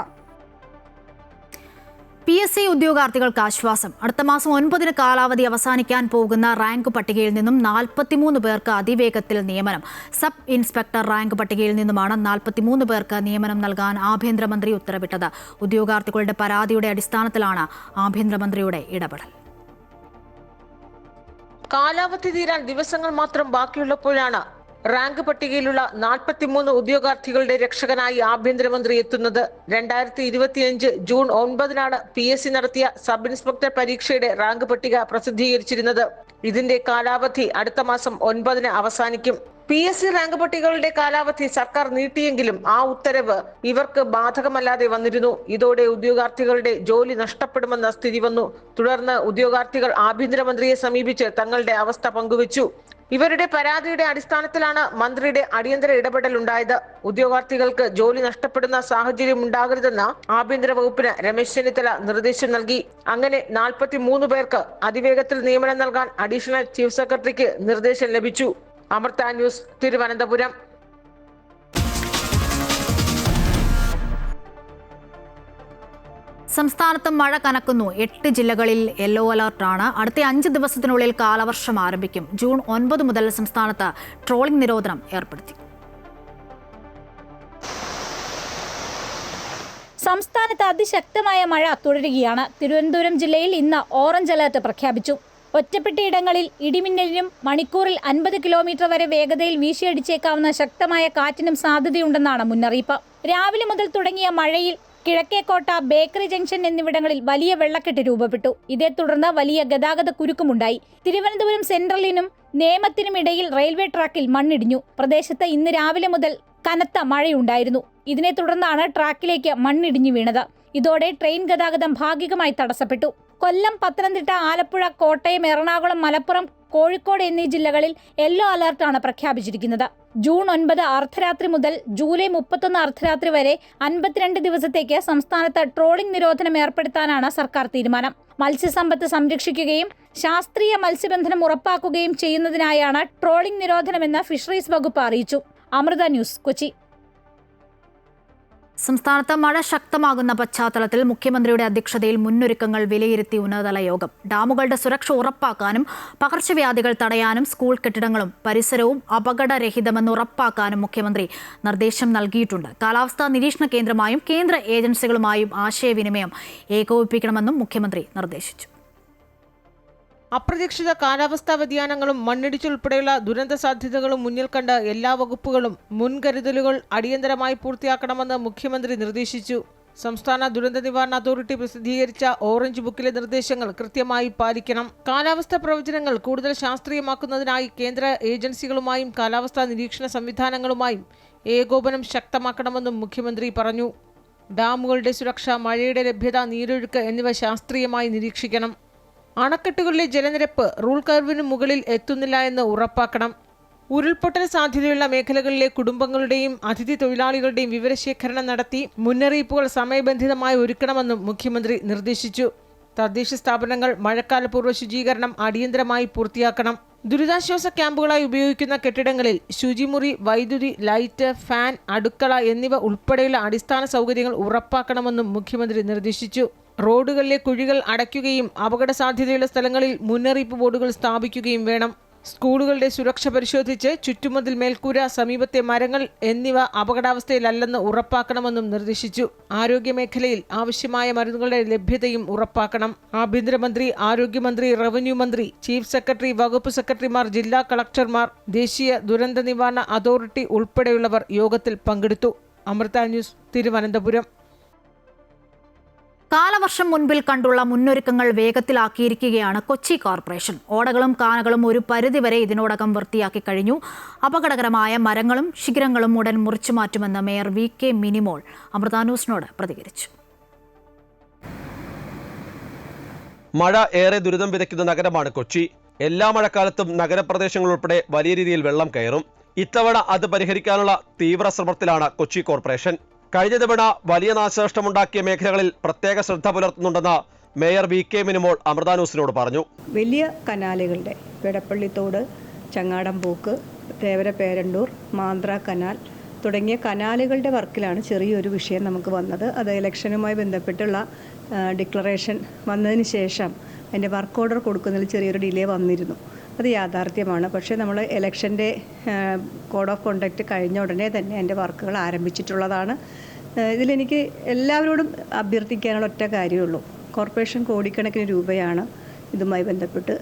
PSC ഉദ്യോഗാർത്ഥികൾക്ക് ആശ്വാസം. അടുത്ത മാസം 9 കാലാവധി അവസാനിക്കാൻ പോകുന്ന റാങ്ക് പട്ടികയിൽ നിന്നും 43 പേർക്ക് അതിവേഗത്തിൽ നിയമനം. സബ് ഇൻസ്പെക്ടർ റാങ്ക് പട്ടികയിൽ നിന്നുമാണ് 43 പേർക്ക് നിയമനം നൽകാൻ ആഭ്യന്തരമന്ത്രി ഉത്തരവിട്ടത്. ഉദ്യോഗാർത്ഥികളുടെ പരാതിയുടെ അടിസ്ഥാനത്തിലാണ് ആഭ്യന്തരമന്ത്രിയുടെ ഇടപെടൽ. കാലാവധി തീരാൻ ദിവസങ്ങൾ മാത്രം ബാക്കിയുള്ളപ്പോഴാണ് റാങ്ക് പട്ടികയിലുള്ള 43 ഉദ്യോഗാർത്ഥികളുടെ രക്ഷകനായി ആഭ്യന്തരമന്ത്രി എത്തുന്നത്. 2025 ജൂൺ 9 PSC നടത്തിയ സബ് ഇൻസ്പെക്ടർ പരീക്ഷയുടെ റാങ്ക് പട്ടിക പ്രസിദ്ധീകരിച്ചിരുന്നത്. ഇതിന്റെ കാലാവധി അടുത്ത മാസം 9 അവസാനിക്കും. PSC റാങ്ക് പട്ടികകളുടെ കാലാവധി സർക്കാർ നീട്ടിയെങ്കിലും ആ ഉത്തരവ് ഇവർക്ക് ബാധകമല്ലാതെ വന്നിരുന്നു. ഇതോടെ ഉദ്യോഗാർത്ഥികളുടെ ജോലി നഷ്ടപ്പെടുമെന്ന സ്ഥിതി വന്നു. തുടർന്ന് ഉദ്യോഗാർത്ഥികൾ ആഭ്യന്തരമന്ത്രിയെ സമീപിച്ച് തങ്ങളുടെ അവസ്ഥ പങ്കുവച്ചു. ഇവരുടെ പരാതിയുടെ അടിസ്ഥാനത്തിലാണ് മന്ത്രിയുടെ അടിയന്തര ഇടപെടൽ ഉണ്ടായത്. ഉദ്യോഗാർത്ഥികൾക്ക് ജോലി നഷ്ടപ്പെടുന്ന സാഹചര്യം ഉണ്ടാകരുതെന്ന് ആഭ്യന്തര വകുപ്പിന് രമേശ് ചെന്നിത്തല നിർദ്ദേശം നൽകി. അങ്ങനെ 43 പേർക്ക് അതിവേഗത്തിൽ നിയമനം നൽകാൻ അഡീഷണൽ ചീഫ് സെക്രട്ടറിക്ക് നിർദ്ദേശം ലഭിച്ചു. അമൃത ന്യൂസ്, തിരുവനന്തപുരം. സംസ്ഥാനത്ത് മഴ കനക്കുന്നു. 8 ജില്ലകളിൽ യെല്ലോ അലർട്ടാണ്. അടുത്ത 5 ദിവസത്തിനുള്ളിൽ കാലവർഷം ആരംഭിക്കും. ജൂൺ 9 മുതൽ സംസ്ഥാനത്ത് ട്രോളിംഗ് നിരോധനം ഏർപ്പെടുത്തി. സംസ്ഥാനത്ത് അതിശക്തമായ മഴ തുടരുകയാണ്. തിരുവനന്തപുരം ജില്ലയിൽ ഇന്ന് ഓറഞ്ച് അലർട്ട് പ്രഖ്യാപിച്ചു. ഒറ്റപ്പെട്ടയിടങ്ങളിൽ ഇടിമിന്നലിനും മണിക്കൂറിൽ 50 കിലോമീറ്റർ വരെ വേഗതയിൽ വീശിയടിച്ചേക്കാവുന്ന ശക്തമായ കാറ്റിനും സാധ്യതയുണ്ടെന്നാണ് മുന്നറിയിപ്പ്. രാവിലെ മുതൽ തുടങ്ങിയ മഴയിൽ കിഴക്കേക്കോട്ട, ബേക്കറി ജംഗ്ഷൻ എന്നിവിടങ്ങളിൽ വലിയ വെള്ളക്കെട്ട് രൂപപ്പെട്ടു. ഇതേ തുടർന്ന് വലിയ ഗതാഗത കുരുക്കുമുണ്ടായി. തിരുവനന്തപുരം സെൻട്രലിനും നേമത്തിനും ഇടയിൽ റെയിൽവേ ട്രാക്കിൽ മണ്ണിടിഞ്ഞു. പ്രദേശത്ത് ഇന്ന് രാവിലെ മുതൽ കനത്ത മഴയുണ്ടായിരുന്നു. ഇതിനെ തുടർന്നാണ് ട്രാക്കിലേക്ക് മണ്ണിടിഞ്ഞു വീണത്. ഇതോടെ ട്രെയിൻ ഗതാഗതം ഭാഗികമായി തടസ്സപ്പെട്ടു. കൊല്ലം, പത്തനംതിട്ട, ആലപ്പുഴ, കോട്ടയം, എറണാകുളം, മലപ്പുറം, കോഴിക്കോട് എന്നീ ജില്ലകളിൽ യെല്ലോ അലർട്ടാണ് പ്രഖ്യാപിച്ചിരിക്കുന്നത്. ജൂൺ 9 അർദ്ധരാത്രി മുതൽ ജൂലൈ 31 അർദ്ധരാത്രി വരെ 52 ദിവസത്തേക്ക് സംസ്ഥാനത്ത് ട്രോളിംഗ് നിരോധനം ഏർപ്പെടുത്താനാണ് സർക്കാർ തീരുമാനം. മത്സ്യസമ്പത്ത് സംരക്ഷിക്കുകയും ശാസ്ത്രീയ മത്സ്യബന്ധനം ഉറപ്പാക്കുകയും ചെയ്യുന്നതിനായാണ് ട്രോളിംഗ് നിരോധനമെന്ന് ഫിഷറീസ് വകുപ്പ് അറിയിച്ചു. അമൃത ന്യൂസ്, കൊച്ചി. സംസ്ഥാനത്ത് മഴ ശക്തമാകുന്ന പശ്ചാത്തലത്തിൽ മുഖ്യമന്ത്രിയുടെ അധ്യക്ഷതയിൽ മുന്നൊരുക്കങ്ങൾ വിലയിരുത്തി ഉന്നതതല യോഗം. ഡാമുകളുടെ സുരക്ഷ ഉറപ്പാക്കാനും പകർച്ചവ്യാധികൾ തടയാനും സ്കൂൾ കെട്ടിടങ്ങളും പരിസരവും അപകടരഹിതമെന്ന് ഉറപ്പാക്കാനും മുഖ്യമന്ത്രി നിർദ്ദേശം നൽകിയിട്ടുണ്ട്. കാലാവസ്ഥാ നിരീക്ഷണ കേന്ദ്രമായും കേന്ദ്ര ഏജൻസികളുമായും ആശയവിനിമയം ഏകോപിപ്പിക്കണമെന്നും മുഖ്യമന്ത്രി നിർദ്ദേശിച്ചു. അപ്രതീക്ഷിത കാലാവസ്ഥാ വ്യതിയാനങ്ങളും മണ്ണിടിച്ചുൾപ്പെടെയുള്ള ദുരന്ത സാധ്യതകളും മുന്നിൽ കണ്ട് എല്ലാ വകുപ്പുകളും മുൻകരുതലുകൾ അടിയന്തരമായി പൂർത്തിയാക്കണമെന്ന് മുഖ്യമന്ത്രി നിർദ്ദേശിച്ചു. സംസ്ഥാന ദുരന്ത നിവാരണ അതോറിറ്റി പ്രസിദ്ധീകരിച്ച ഓറഞ്ച് ബുക്കിലെ നിർദ്ദേശങ്ങൾ കൃത്യമായി പാലിക്കണം. കാലാവസ്ഥാ പ്രവചനങ്ങൾ കൂടുതൽ ശാസ്ത്രീയമാക്കുന്നതിനായി കേന്ദ്ര ഏജൻസികളുമായും കാലാവസ്ഥാ നിരീക്ഷണ സംവിധാനങ്ങളുമായും ഏകോപനം ശക്തമാക്കണമെന്നും മുഖ്യമന്ത്രി പറഞ്ഞു. ഡാമുകളുടെ സുരക്ഷ, മഴയുടെ ലഭ്യത, നീരൊഴുക്ക് എന്നിവ ശാസ്ത്രീയമായി നിരീക്ഷിക്കണം. അണക്കെട്ടുകളിലെ ജലനിരപ്പ് റൂൾ കർവിന് മുകളിൽ എത്തുന്നില്ല എന്ന് ഉറപ്പാക്കണം. ഉരുൾപൊട്ടൽ സാധ്യതയുള്ള മേഖലകളിലെ കുടുംബങ്ങളുടെയും അതിഥി തൊഴിലാളികളുടെയും വിവരശേഖരണം നടത്തി മുന്നറിയിപ്പുകൾ സമയബന്ധിതമായി ഒരുക്കണമെന്നും മുഖ്യമന്ത്രി നിർദ്ദേശിച്ചു. തദ്ദേശ സ്ഥാപനങ്ങൾ മഴക്കാലപൂർവ്വ ശുചീകരണം അടിയന്തരമായി പൂർത്തിയാക്കണം. ദുരിതാശ്വാസ ക്യാമ്പുകളായി ഉപയോഗിക്കുന്ന കെട്ടിടങ്ങളിൽ ശുചിമുറി, വൈദ്യുതി, ലൈറ്റ്, ഫാൻ, അടുക്കള എന്നിവ ഉൾപ്പെടെയുള്ള അടിസ്ഥാന സൗകര്യങ്ങൾ ഉറപ്പാക്കണമെന്നും മുഖ്യമന്ത്രി നിർദ്ദേശിച്ചു. റോഡുകളിലെ കുഴികൾ അടയ്ക്കുകയും അപകട സാധ്യതയുള്ള സ്ഥലങ്ങളിൽ മുന്നറിയിപ്പ് ബോർഡുകൾ സ്ഥാപിക്കുകയും വേണം. സ്കൂളുകളുടെ സുരക്ഷ പരിശോധിച്ച് ചുറ്റുമതിൽ, മേൽക്കൂര, സമീപത്തെ മരങ്ങൾ എന്നിവ അപകടാവസ്ഥയിലല്ലെന്ന് ഉറപ്പാക്കണമെന്നും നിർദ്ദേശിച്ചു. ആരോഗ്യമേഖലയിൽ ആവശ്യമായ മരുന്നുകളുടെ ലഭ്യതയും ഉറപ്പാക്കണം. ആഭ്യന്തരമന്ത്രി, ആരോഗ്യമന്ത്രി, റവന്യൂ മന്ത്രി, ചീഫ് സെക്രട്ടറി, വകുപ്പ് സെക്രട്ടറിമാർ, ജില്ലാ കളക്ടർമാർ, ദേശീയ ദുരന്ത നിവാരണ അതോറിറ്റി ഉൾപ്പെടെയുള്ളവർ യോഗത്തിൽ പങ്കെടുത്തു. അമൃത ന്യൂസ്, തിരുവനന്തപുരം. കാലവർഷം മുൻപിൽ കണ്ടുള്ള മുന്നൊരുക്കങ്ങൾ വേഗത്തിലാക്കിയിരിക്കുകയാണ് കൊച്ചി കോർപ്പറേഷൻ. ഓടകളും കാനകളും ഒരു പരിധിവരെ ഇതിനോടകം വൃത്തിയാക്കി കഴിഞ്ഞു. അപകടകരമായ മരങ്ങളും ശിഖരങ്ങളും ഉടൻ മുറിച്ചു മാറ്റുമെന്ന് മേയർ VK മിനിമോൾ അമൃത ന്യൂസിനോട് പ്രതികരിച്ചു. മഴ ഏറെ ദുരിതം വിതയ്ക്കുന്ന നഗരമാണ് കൊച്ചി. എല്ലാ മഴക്കാലത്തും നഗരപ്രദേശങ്ങൾ ഉൾപ്പെടെ വലിയ രീതിയിൽ വെള്ളം കയറും. ഇത്തവണ അത് പരിഹരിക്കാനുള്ള തീവ്ര ശ്രമത്തിലാണ് കൊച്ചി കോർപ്പറേഷൻ. കഴിഞ്ഞ തവണ വലിയ നാശനഷ്ടമുണ്ടാക്കിയ മേഖലകളിൽ പ്രത്യേക ശ്രദ്ധ പുലർത്തുന്നുണ്ടെന്ന് മേയർ VK മിനിമോൾ അമൃത ന്യൂസിനോട് പറഞ്ഞു. വലിയ കനാലുകളുടെ വെടപ്പള്ളിത്തോട്, ചങ്ങാടംപോക്ക്, തേവര പേരണ്ടൂർ, മാന്ത്ര കനാൽ തുടങ്ങിയ കനാലുകളുടെ വർക്കിലാണ് ചെറിയൊരു വിഷയം നമുക്ക് വന്നത്. അത് ഇലക്ഷനുമായി ബന്ധപ്പെട്ടുള്ള ഡിക്ലറേഷൻ വന്നതിന് ശേഷം അതിൻ്റെ വർക്ക് ഓർഡർ കൊടുക്കുന്നതിൽ ചെറിയൊരു ഡിലേ വന്നിരുന്നു. അത് യാഥാർത്ഥ്യമാണ്. പക്ഷേ നമ്മൾ ഇലക്ഷൻ്റെ കോഡ് ഓഫ് കോണ്ടക്റ്റ് കഴിഞ്ഞ ഉടനെ തന്നെ അതിൻ്റെ വർക്കുകൾ ആരംഭിച്ചിട്ടുള്ളതാണ്. ഇതിലെനിക്ക് എല്ലാവരോടും അഭ്യർത്ഥിക്കാനുള്ള ഒറ്റ കാര്യമുള്ളൂ. കോർപ്പറേഷൻ കോടിക്കണക്കിന് രൂപയാണ് ഇതുമായി ബന്ധപ്പെട്ട്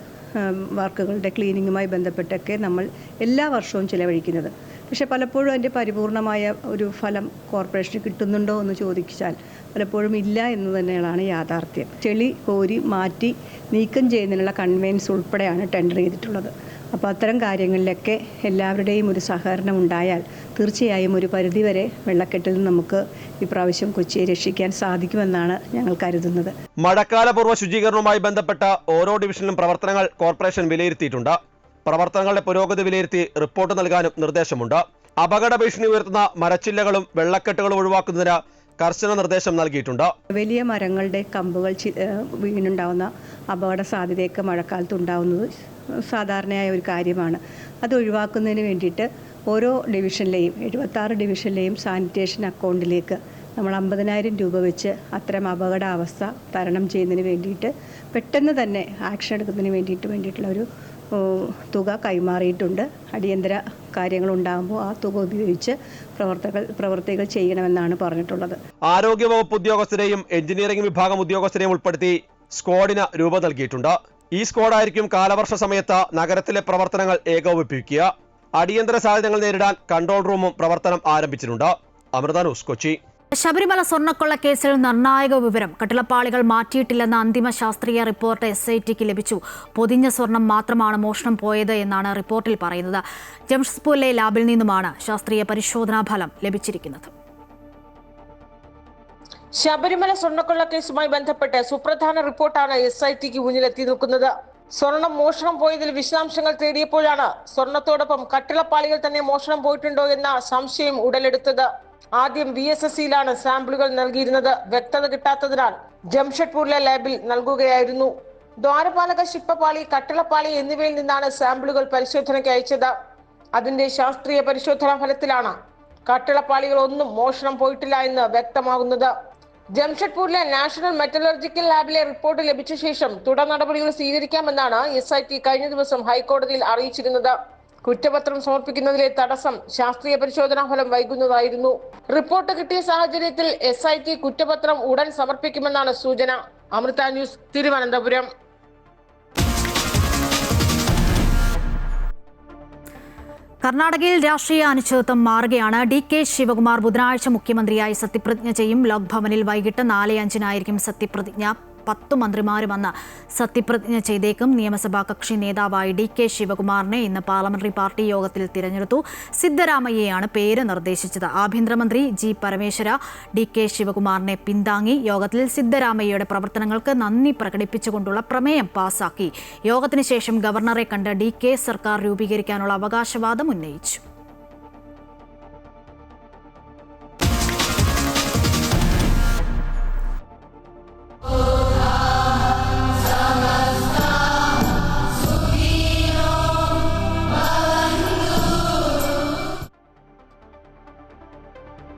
വർക്കുകളുടെ ക്ലീനിങ്ങുമായി ബന്ധപ്പെട്ടൊക്കെ നമ്മൾ എല്ലാ വർഷവും ചിലവഴിക്കുന്നത്. പക്ഷേ പലപ്പോഴും അതിൻ്റെ പരിപൂർണമായ ഒരു ഫലം കോർപ്പറേഷന് കിട്ടുന്നുണ്ടോ എന്ന് ചോദിച്ചാൽ പലപ്പോഴും ഇല്ല എന്ന് തന്നെയാണ് യാഥാർത്ഥ്യം. ചെളി കോരി മാറ്റി നീക്കം ചെയ്യുന്നതിനുള്ള കൺവെയൻസ് ഉൾപ്പെടെയാണ് ടെൻഡർ ചെയ്തിട്ടുള്ളത്. അപ്പോൾ അത്തരം കാര്യങ്ങളിലൊക്കെ എല്ലാവരുടെയും ഒരു സഹകരണം ഉണ്ടായാൽ തീർച്ചയായും ഒരു പരിധിവരെ വെള്ളക്കെട്ടിൽ നിന്ന് നമുക്ക് ഇപ്രാവശ്യം കൊച്ചിയെ രക്ഷിക്കാൻ സാധിക്കുമെന്നാണ് ഞങ്ങൾ കരുതുന്നത്. മഴക്കാലപൂർവ്വ ശുചീകരണവുമായി ബന്ധപ്പെട്ട ഓരോ ഡിവിഷനിലും പ്രവർത്തനങ്ങൾ കോർപ്പറേഷൻ വിലയിരുത്തിയിട്ടുണ്ട്. പ്രവർത്തനങ്ങളുടെ പുരോഗതി വിലയിരുത്തി റിപ്പോർട്ട് നൽകാനും നിർദ്ദേശമുണ്ട്. അപകട ഭീഷണി ഉയർത്തുന്ന മരച്ചില്ലകളും വെള്ളക്കെട്ടുകളും ഒഴിവാക്കുന്നതിന് കർശന നിർദ്ദേശം നൽകിയിട്ടുണ്ട്. വലിയ മരങ്ങളുടെ കമ്പുകൾ വീണുണ്ടാവുന്ന അപകട സാധ്യതയൊക്കെ മഴക്കാലത്ത് ഉണ്ടാവുന്നത് സാധാരണയായ ഒരു കാര്യമാണ്. അത് ഒഴിവാക്കുന്നതിന് വേണ്ടിയിട്ട് ഓരോ ഡിവിഷനിലെയും 76 ഡിവിഷനിലെയും സാനിറ്റേഷൻ അക്കൗണ്ടിലേക്ക് നമ്മൾ 50,000 രൂപ വെച്ച് അത്തരം അപകടാവസ്ഥ തരണം ചെയ്യുന്നതിന് വേണ്ടിയിട്ട് പെട്ടെന്ന് തന്നെ ആക്ഷൻ എടുക്കുന്നതിന് വേണ്ടിയിട്ടുള്ള ഒരു തുക കൈമാറിയിട്ടുണ്ട്. അടിയന്തര കാര്യങ്ങളുണ്ടാകുമ്പോൾ ആ തുക ഉപയോഗിച്ച് പ്രവർത്തികൾ ചെയ്യണമെന്നാണ് പറഞ്ഞിട്ടുള്ളത്. ആരോഗ്യവകുപ്പ് ഉദ്യോഗസ്ഥരെയും എഞ്ചിനീയറിംഗ് വിഭാഗം ഉദ്യോഗസ്ഥരെയും ഉൾപ്പെടുത്തി സ്ക്വാഡിന് രൂപം നൽകിയിട്ടുണ്ട്. ഈ സ്ക്വാഡായിരിക്കും കാലവർഷ സമയത്ത് നഗരത്തിലെ പ്രവർത്തനങ്ങൾ ഏകോപിപ്പിക്കുക. അടിയന്തര സാഹചര്യങ്ങൾ നേരിടാൻ കൺട്രോൾ റൂമും പ്രവർത്തനം ആരംഭിച്ചിട്ടുണ്ട്. അമൃത ന്യൂസ്, കൊച്ചി. ശബരിമല സ്വർണ്ണക്കൊള്ള കേസിൽ നിർണായക വിവരം. കട്ടിളപ്പാളികൾ മാറ്റിയിട്ടില്ലെന്ന അന്തിമ ശാസ്ത്രീയ റിപ്പോർട്ട് SITക്ക് ലഭിച്ചു. പൊതിഞ്ഞ സ്വർണം മാത്രമാണ് മോഷണം പോയത് എന്നാണ് റിപ്പോർട്ടിൽ പറയുന്നത്. ജംഷഡ്പൂരിലെ ലാബിൽ നിന്നുമാണ് ശാസ്ത്രീയ പരിശോധനാ ഫലം ലഭിച്ചിരിക്കുന്നത്. ശബരിമല സ്വർണ്ണക്കൊള്ള കേസുമായി ബന്ധപ്പെട്ട് സുപ്രധാന റിപ്പോർട്ടാണ് SITക്ക് മുന്നിലെത്തി നിൽക്കുന്നത്. സ്വർണം മോഷണം പോയതിൽ വിശദാംശങ്ങൾ തേടിയപ്പോഴാണ് സ്വർണത്തോടൊപ്പം കട്ടിളപ്പാളികൾ തന്നെ മോഷണം പോയിട്ടുണ്ടോ എന്ന സംശയം ഉടലെടുത്തത്. ആദ്യം VSSCയിലാണ് സാമ്പിളുകൾ നൽകിയിരുന്നത്. വ്യക്തത കിട്ടാത്തതിനാൽ ജംഷഡ്പൂരിലെ ലാബിൽ നൽകുകയായിരുന്നു. ദ്വാരപാലക, ശില്പപാളി, കട്ടിളപ്പാളി എന്നിവയിൽ നിന്നാണ് സാമ്പിളുകൾ പരിശോധനയ്ക്ക് അയച്ചത്. അതിന്റെ ശാസ്ത്രീയ പരിശോധനാ ഫലത്തിലാണ് കട്ടിളപ്പാളികൾ ഒന്നും മോഷണം പോയിട്ടില്ല എന്ന് വ്യക്തമാകുന്നത്. ജംഷഡ്പൂരിലെ നാഷണൽ മെറ്റലർജിക്കൽ ലാബിലെ റിപ്പോർട്ട് ലഭിച്ച ശേഷം തുടർ നടപടികൾ സ്വീകരിക്കാമെന്നാണ് SIT കഴിഞ്ഞ ദിവസം ഹൈക്കോടതിയിൽ അറിയിച്ചിരുന്നത്. കുറ്റപത്രം സമർപ്പിക്കുന്നതിലെ തടസ്സം ശാസ്ത്രീയ പരിശോധനാ ഫലം വൈകുന്നതായിരുന്നു. റിപ്പോർട്ട് കിട്ടിയ സാഹചര്യത്തിൽ SIT കുറ്റപത്രം ഉടൻ സമർപ്പിക്കുമെന്നാണ് സൂചന. അമൃത ന്യൂസ്, തിരുവനന്തപുരം. കർണാടകയിൽ രാഷ്ട്രീയ അനിശ്ചിതത്വം മാറുകയാണ്. DK ശിവകുമാർ ബുധനാഴ്ച മുഖ്യമന്ത്രിയായി സത്യപ്രതിജ്ഞ ചെയ്യും. ലോക് ഭവനിൽ വൈകിട്ട് 4:05 സത്യപ്രതിജ്ഞ. 10 മന്ത്രിമാരും അന്ന് സത്യപ്രതിജ്ഞ ചെയ്തേക്കും. നിയമസഭാ കക്ഷി നേതാവായി DK ശിവകുമാറിനെ ഇന്ന് പാർലമെന്ററി പാർട്ടി യോഗത്തിൽ തിരഞ്ഞെടുത്തു. സിദ്ധരാമയ്യയാണ് പേര് നിർദ്ദേശിച്ചത്. ആഭ്യന്തരമന്ത്രി G പരമേശ്വര DK ശിവകുമാറിനെ പിന്താങ്ങി. യോഗത്തിൽ സിദ്ധരാമയ്യയുടെ പ്രവർത്തനങ്ങൾക്ക് നന്ദി പ്രകടിപ്പിച്ചുകൊണ്ടുള്ള പ്രമേയം പാസാക്കി. യോഗത്തിന് ശേഷം ഗവർണറെ കണ്ട് DK സർക്കാർ രൂപീകരിക്കാനുള്ള അവകാശവാദം ഉന്നയിച്ചു.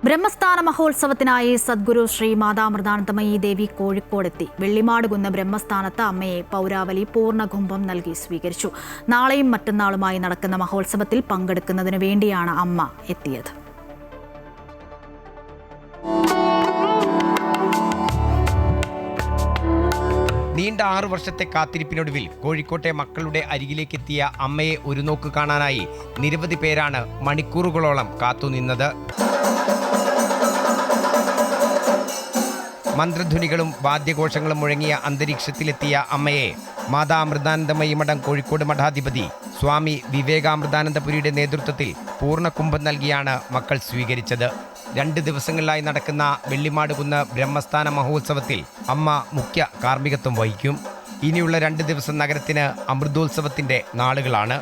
ബ്രഹ്മസ്ഥാന മഹോത്സവത്തിനായി സദ്ഗുരു ശ്രീ മാതാമൃതാനന്ദമയി ദേവി കോഴിക്കോടെത്തി. വെള്ളിമാടുകുന്ന് ബ്രഹ്മസ്ഥാനത്ത് അമ്മയെ പൗരാവലി പൂർണ്ണകുംഭം നൽകി സ്വീകരിച്ചു. നാളെയും മറ്റന്നാളുമായി നടക്കുന്ന മഹോത്സവത്തിൽ പങ്കെടുക്കുന്നതിന് വേണ്ടിയാണ് അമ്മ എത്തിയത്. നീണ്ട 6 വർഷത്തെ കാത്തിരിപ്പിനൊടുവിൽ കോഴിക്കോട്ടെ മക്കളുടെ അരികിലേക്കെത്തിയ അമ്മയെ ഒരു നോക്ക് കാണാനായി നിരവധി പേരാണ് മണിക്കൂറുകളോളം കാത്തുനിന്നത്. മന്ത്രധ്വനികളും വാദ്യഘോഷങ്ങളും മുഴങ്ങിയ അന്തരീക്ഷത്തിലെത്തിയ അമ്മയെ മാതാ അമൃതാനന്ദമയി മഠം കോഴിക്കോട് മഠാധിപതി സ്വാമി വിവേകാമൃതാനന്ദപുരിയുടെ നേതൃത്വത്തിൽ പൂർണ്ണകുംഭം നൽകിയാണ് മക്കൾ സ്വീകരിച്ചത്. 2 ദിവസങ്ങളിലായി നടക്കുന്ന വെള്ളിമാടുകുന്ന് ബ്രഹ്മസ്ഥാന മഹോത്സവത്തിൽ അമ്മ മുഖ്യ കാർമ്മികത്വം വഹിക്കും. ഇനിയുള്ള 2 ദിവസം നഗരത്തിന് അമൃതോത്സവത്തിന്റെ നാളുകളാണ്.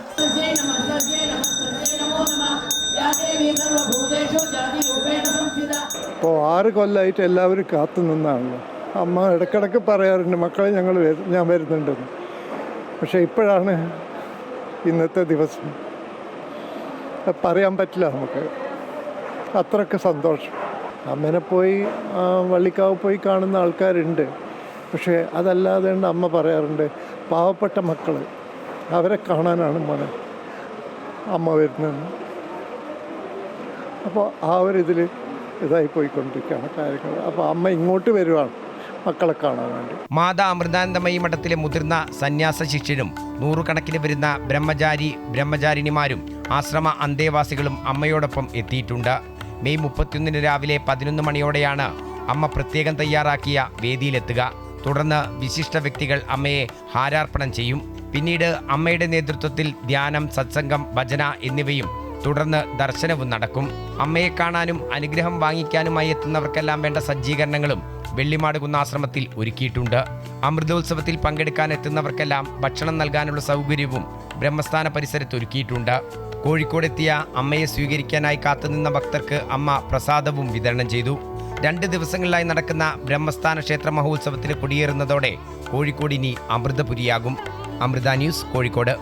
ഇപ്പോൾ 6 കൊല്ലമായിട്ട് എല്ലാവരും കാത്തു നിന്നാണല്ലോ. അമ്മ ഇടയ്ക്കിടയ്ക്ക് പറയാറുണ്ട് മക്കളെ ഞാൻ വരുന്നുണ്ടെന്ന്. പക്ഷേ ഇപ്പോഴാണ് ഇന്നത്തെ ദിവസം. പറയാൻ പറ്റില്ല നമുക്ക്, അത്രയ്ക്ക് സന്തോഷം. അമ്മനെ പോയി വള്ളിക്കാവ് പോയി കാണുന്ന ആൾക്കാരുണ്ട്. പക്ഷേ അതല്ലാതെ അമ്മ പറയാറുണ്ട് പാവപ്പെട്ട മക്കൾ അവരെ കാണാനാണ് മോനെ അമ്മ വരുന്നത്. അപ്പോൾ ആ ഒരു ഇതിൽ ഇതായി പോയിക്കൊണ്ടിരിക്കുകയാണ് കാര്യങ്ങൾ. അപ്പോൾ അമ്മ ഇങ്ങോട്ട് വരുവാണ് മക്കളെ കാണാൻ വേണ്ടി. മാതാ അമൃതാനന്ദമയി മഠത്തിലെ മുതിർന്ന സന്യാസ ശിഷ്യരും നൂറുകണക്കിന് വരുന്ന ബ്രഹ്മചാരിണിമാരും ആശ്രമ അന്തേവാസികളും അമ്മയോടൊപ്പം എത്തിയിട്ടുണ്ട്. മെയ് 31 രാവിലെ 11 മണിയോടെയാണ് അമ്മ പ്രത്യേകം തയ്യാറാക്കിയ വേദിയിലെത്തുക. തുടർന്ന് വിശിഷ്ട വ്യക്തികൾ അമ്മയെ ഹാരാർപ്പണം ചെയ്യും. പിന്നീട് അമ്മയുടെ നേതൃത്വത്തിൽ ധ്യാനം, സത്സംഗം, ഭജന എന്നിവയും തുടർന്ന് ദർശനവും നടക്കും. അമ്മയെ കാണാനും അനുഗ്രഹം വാങ്ങിക്കാനുമായി എത്തുന്നവർക്കെല്ലാം വേണ്ട സജ്ജീകരണങ്ങളും വെള്ളിമാട് കുന്നാശ്രമത്തിൽ ഒരുക്കിയിട്ടുണ്ട്. അമൃതോത്സവത്തിൽ പങ്കെടുക്കാൻ എത്തുന്നവർക്കെല്ലാം ഭക്ഷണം നൽകാനുള്ള സൗകര്യവും ബ്രഹ്മസ്ഥാന പരിസരത്ത് ഒരുക്കിയിട്ടുണ്ട്. കോഴിക്കോടെത്തിയ അമ്മയെ സ്വീകരിക്കാനായി കാത്തുനിന്ന ഭക്തർക്ക് അമ്മ പ്രസാദവും വിതരണം ചെയ്തു. 2 ദിവസങ്ങളിലായി നടക്കുന്ന ബ്രഹ്മസ്ഥാന ക്ഷേത്ര മഹോത്സവത്തിന് കൊടിയേറുന്നതോടെ കോഴിക്കോട് ഇനി അമൃതപുരിയാകും. അമൃത ന്യൂസ്, കോഴിക്കോട്.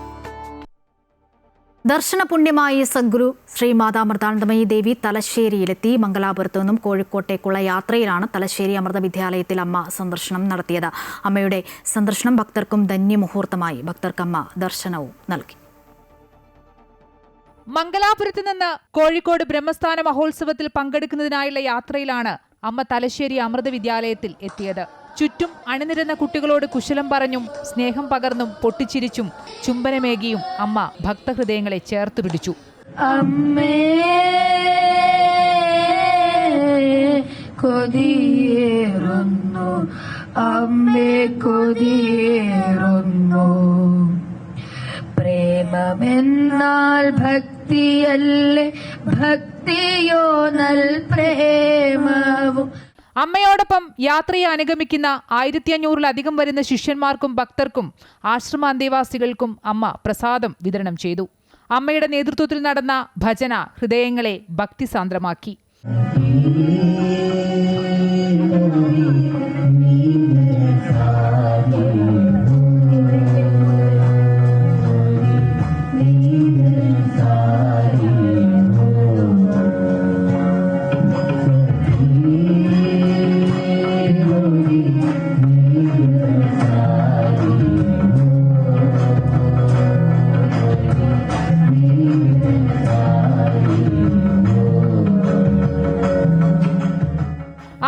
ദർശനപുണ്യമായി സദ്ഗുരു ശ്രീ മാതാമൃതാനന്ദമയി ദേവി തലശ്ശേരിയിലെത്തി. മംഗലാപുരത്തു നിന്നും കോഴിക്കോട്ടേക്കുള്ള യാത്രയിലാണ് തലശ്ശേരി അമൃത വിദ്യാലയത്തിൽ അമ്മ സന്ദർശനം നടത്തിയത്. അമ്മയുടെ സന്ദർശനം ഭക്തർക്കും ധന്യമുഹൂർത്തമായി. ഭക്തർക്കമ്മ ദർശനവും നൽകി. മംഗലാപുരത്ത് നിന്ന് കോഴിക്കോട് ബ്രഹ്മസ്ഥാന മഹോത്സവത്തിൽ പങ്കെടുക്കുന്നതിനായുള്ള യാത്രയിലാണ് അമ്മ തലശ്ശേരി അമൃത വിദ്യാലയത്തിൽ എത്തിയത്. ചുറ്റും അണിനിരന്ന കുട്ടികളോട് കുശലം പറഞ്ഞും സ്നേഹം പകർന്നും പൊട്ടിച്ചിരിച്ചും ചുംബനമേകിയും അമ്മ ഭക്തഹൃദയങ്ങളെ ചേർത്തു പിടിച്ചു. അമ്മേ കൊതിയേറുന്നു, അമ്മേ കൊതിയേറുന്നു. പ്രേമമെന്നാൽ ഭക്തിയല്ലേ, ഭക്തിയോ നൽ പ്രേമവും. അമ്മയോടൊപ്പം യാത്രയെ അനുഗമിക്കുന്ന 1500-ലധികം വരുന്ന ശിഷ്യന്മാർക്കും ഭക്തർക്കും ആശ്രമ അന്തേവാസികൾക്കും അമ്മ പ്രസാദം വിതരണം ചെയ്തു. അമ്മയുടെ നേതൃത്വത്തിൽ നടന്ന ഭജന ഹൃദയങ്ങളെ ഭക്തിസാന്ദ്രമാക്കി.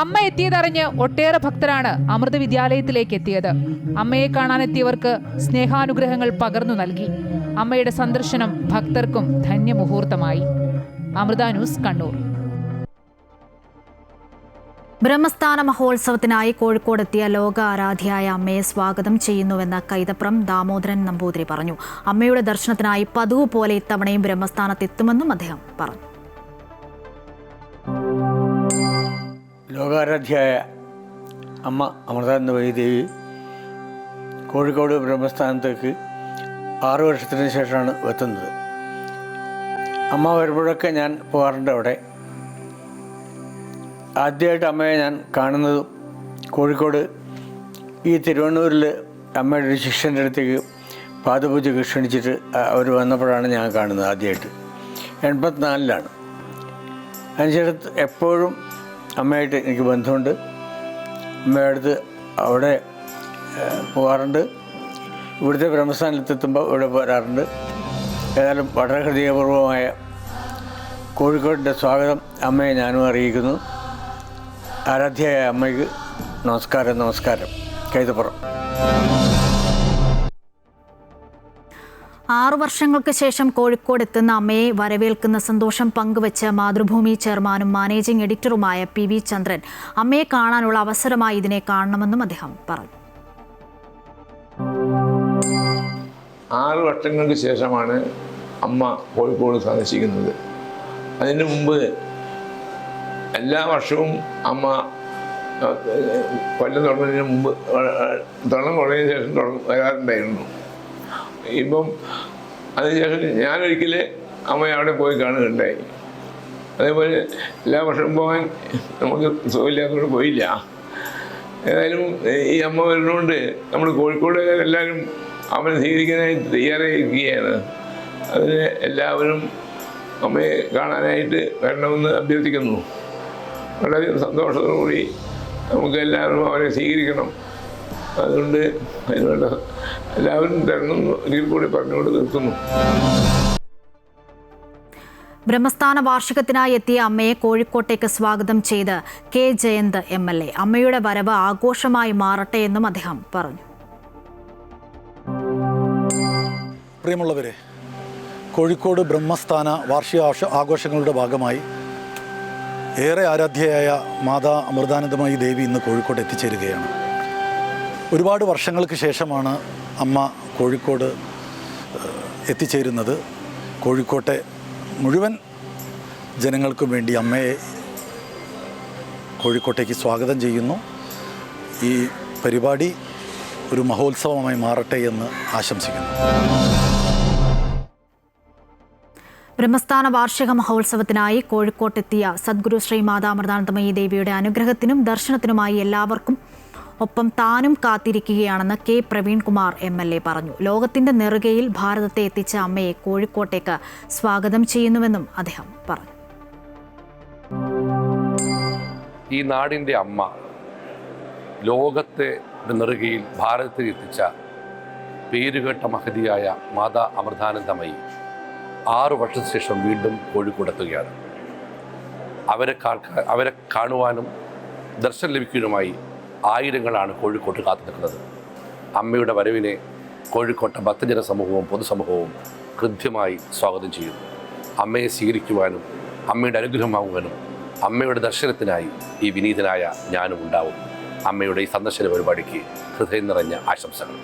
അമ്മ എത്തിയതറിഞ്ഞ് ഒട്ടേറെ ഭക്തരാണ് അമൃത വിദ്യാലയത്തിലേക്ക് എത്തിയത്. അമ്മയെ കാണാനെത്തിയവർക്ക് സ്നേഹാനുഗ്രഹങ്ങൾ പകർന്നു നൽകി. അമ്മയുടെ സന്ദർശനം ഭക്തർക്കും ധന്യമുഹൂർത്തമായി. അമൃത ന്യൂസ്, കണ്ണൂർ. ബ്രഹ്മസ്ഥാന മഹോത്സവത്തിനായി കോഴിക്കോടെത്തിയ ലോക ആരാധ്യയായ അമ്മയെ സ്വാഗതം ചെയ്യുന്നുവെന്ന് കൈതപ്രം ദാമോദരൻ നമ്പൂതിരി പറഞ്ഞു. അമ്മയുടെ ദർശനത്തിനായി പതിവ് പോലെ ഇത്തവണയും ബ്രഹ്മസ്ഥാനത്തെത്തുമെന്നും അദ്ദേഹം പറഞ്ഞു. ലോകാരാധ്യയായ അമ്മ അമൃതാനന്ദമയി ദേവി കോഴിക്കോട് ബ്രഹ്മസ്ഥാനത്തേക്ക് 6 വർഷത്തിന് ശേഷമാണ് എത്തുന്നത്. അമ്മ വരുമ്പോഴൊക്കെ ഞാൻ പോകാറുണ്ട് അവിടെ. ആദ്യമായിട്ട് അമ്മയെ ഞാൻ കാണുന്നതും കോഴിക്കോട് ഈ തിരുവണ്ണൂരിൽ അമ്മയുടെ ഒരു ശിഷ്യൻ്റെ അടുത്തേക്ക് പാദപൂജയ്ക്ക് ക്ഷണിച്ചിട്ട് അവർ വന്നപ്പോഴാണ് ഞാൻ കാണുന്നത് ആദ്യമായിട്ട്. 84-ലാണ്. അതിനുശേഷം എപ്പോഴും അമ്മയായിട്ട് എനിക്ക് ബന്ധമുണ്ട്. അമ്മയുടെ അടുത്ത് അവിടെ പോകാറുണ്ട്. ഇവിടുത്തെ ബ്രഹ്മസ്ഥാനത്തെത്തുമ്പോൾ ഇവിടെ വരാറുണ്ട്. ഏതായാലും വളരെ ഹൃദയപൂർവമായ കോഴിക്കോടിൻ്റെ സ്വാഗതം അമ്മയെ ഞാനും അറിയിക്കുന്നു. ആരാധ്യയായ അമ്മയ്ക്ക് നമസ്കാരം. നമസ്കാരം. കൈതപ്പുറം. 6 വർഷങ്ങൾക്ക് ശേഷം കോഴിക്കോട് എത്തുന്ന അമ്മയെ വരവേൽക്കുന്ന സന്തോഷം പങ്കുവച്ച് മാതൃഭൂമി ചെയർമാനും മാനേജിംഗ് എഡിറ്ററുമായ PV ചന്ദ്രൻ അമ്മയെ കാണാനുള്ള അവസരമായി ഇതിനെ കാണണമെന്നും അദ്ദേഹം പറഞ്ഞു. 6 വർഷങ്ങൾക്ക് ശേഷമാണ് അമ്മ കോഴിക്കോട് സന്ദർശിക്കുന്നത്. അതിന് മുമ്പ് എല്ലാ വർഷവും അമ്മ കൊല്ലം തുടങ്ങുന്നതിന് മുമ്പ് തുടങ്ങിയതിന് ശേഷം വരാറുണ്ടായിരുന്നു. ഇപ്പം അതിനുശേഷം ഞാനൊരിക്കൽ അമ്മയെ അവിടെ പോയി കാണുകയുണ്ടായി. അതേപോലെ എല്ലാ വർഷവും പോകാൻ നമുക്ക് സുഖമില്ലാത്തതുകൊണ്ട് പോയില്ല. ഏതായാലും ഈ അമ്മ വരുന്നതുകൊണ്ട് നമ്മൾ കോഴിക്കോട് എല്ലാവരും അമ്മനെ സ്വീകരിക്കാനായി തയ്യാറായിരിക്കുകയാണ്. അതിന് എല്ലാവരും അമ്മയെ കാണാനായിട്ട് വരണമെന്ന് അഭ്യർത്ഥിക്കുന്നു. വളരെയധികം സന്തോഷത്തോടുകൂടി നമുക്ക് എല്ലാവരും അവരെ സ്വീകരിക്കണം. അതുകൊണ്ട് അതിനുവേണ്ട എല്ലാവരും തരണമെന്ന് ഒരിക്കൽ കൂടി പറഞ്ഞുകൊണ്ട് നിർത്തുന്നു. ബ്രഹ്മസ്ഥാന വാർഷികത്തിനായി എത്തിയ അമ്മയെ കോഴിക്കോട്ടേക്ക് സ്വാഗതം ചെയ്ത് കെ ജയന്ത് MLA. അമ്മയുടെ വരവ് ആഘോഷമായി മാറട്ടെ എന്നും അദ്ദേഹം പറഞ്ഞു. പ്രിയമുള്ളവരെ, കോഴിക്കോട് ബ്രഹ്മസ്ഥാന വാർഷിക ആഘോഷങ്ങളുടെ ഭാഗമായി ഏറെ ആരാധ്യയായ മാതാ അമൃതാനന്ദമയി ദേവി ഇന്ന് കോഴിക്കോട് എത്തിച്ചേരുകയാണ്. ഒരുപാട് വർഷങ്ങൾക്ക് ശേഷമാണ് അമ്മ കോഴിക്കോട് എത്തിച്ചേരുന്നത്. കോഴിക്കോട്ടെ മുഴുവൻ ജനങ്ങൾക്കും വേണ്ടി അമ്മയെ കോഴിക്കോട്ടേക്ക് സ്വാഗതം ചെയ്യുന്നു. ഈ പരിപാടി ഒരു മഹോത്സവമായി മാറട്ടെ എന്ന് ആശംസിക്കുന്നു. ബ്രഹ്മസ്ഥാന വാർഷിക മഹോത്സവത്തിനായി കോഴിക്കോട്ടെത്തിയ സദ്ഗുരു ശ്രീ മാതാ അമൃതാനന്ദമയി ദേവിയുടെ അനുഗ്രഹത്തിനും ദർശനത്തിനുമായി എല്ലാവർക്കും ഒപ്പം താനും കാത്തിരിക്കുകയാണെന്ന് കെ പ്രവീൺകുമാർ MLA പറഞ്ഞു. ലോകത്തിന്റെ നെറുകയിൽ ഭാരതത്തെ എത്തിച്ച അമ്മയെ കോഴിക്കോട്ടേക്ക് സ്വാഗതം ചെയ്യുന്നുവെന്നും അദ്ദേഹം പറഞ്ഞു. ഈ നാടിൻ്റെ അമ്മ ലോകത്തെ നെറുകയിൽ ഭാരതത്തെ എത്തിച്ച പേരുകേട്ട മഹതിയായ മാതാ അമൃതാനന്ദമയി 6 വർഷത്തിന് ശേഷം വീണ്ടും കോഴിക്കോടെത്തുകയാണ്. അവരെ കാണുവാനും ദർശനം ലഭിക്കാനുമായി ആയിരങ്ങളാണ് കോഴിക്കോട്ട് കാത്തു നിൽക്കുന്നത്. അമ്മയുടെ വരവിനെ കോഴിക്കോട്ടെ ഭക്തജന സമൂഹവും പൊതുസമൂഹവും കൃത്യമായി സ്വാഗതം ചെയ്യുന്നു. അമ്മയെ സ്വീകരിക്കുവാനും അമ്മയുടെ അനുഗ്രഹമാകുവാനും അമ്മയുടെ ദർശനത്തിനായി ഈ വിനീതനായ ഞാനും ഉണ്ടാവും. അമ്മയുടെ ഈ സന്ദർശന പരിപാടിക്ക് ഹൃദയം നിറഞ്ഞ ആശംസകൾ.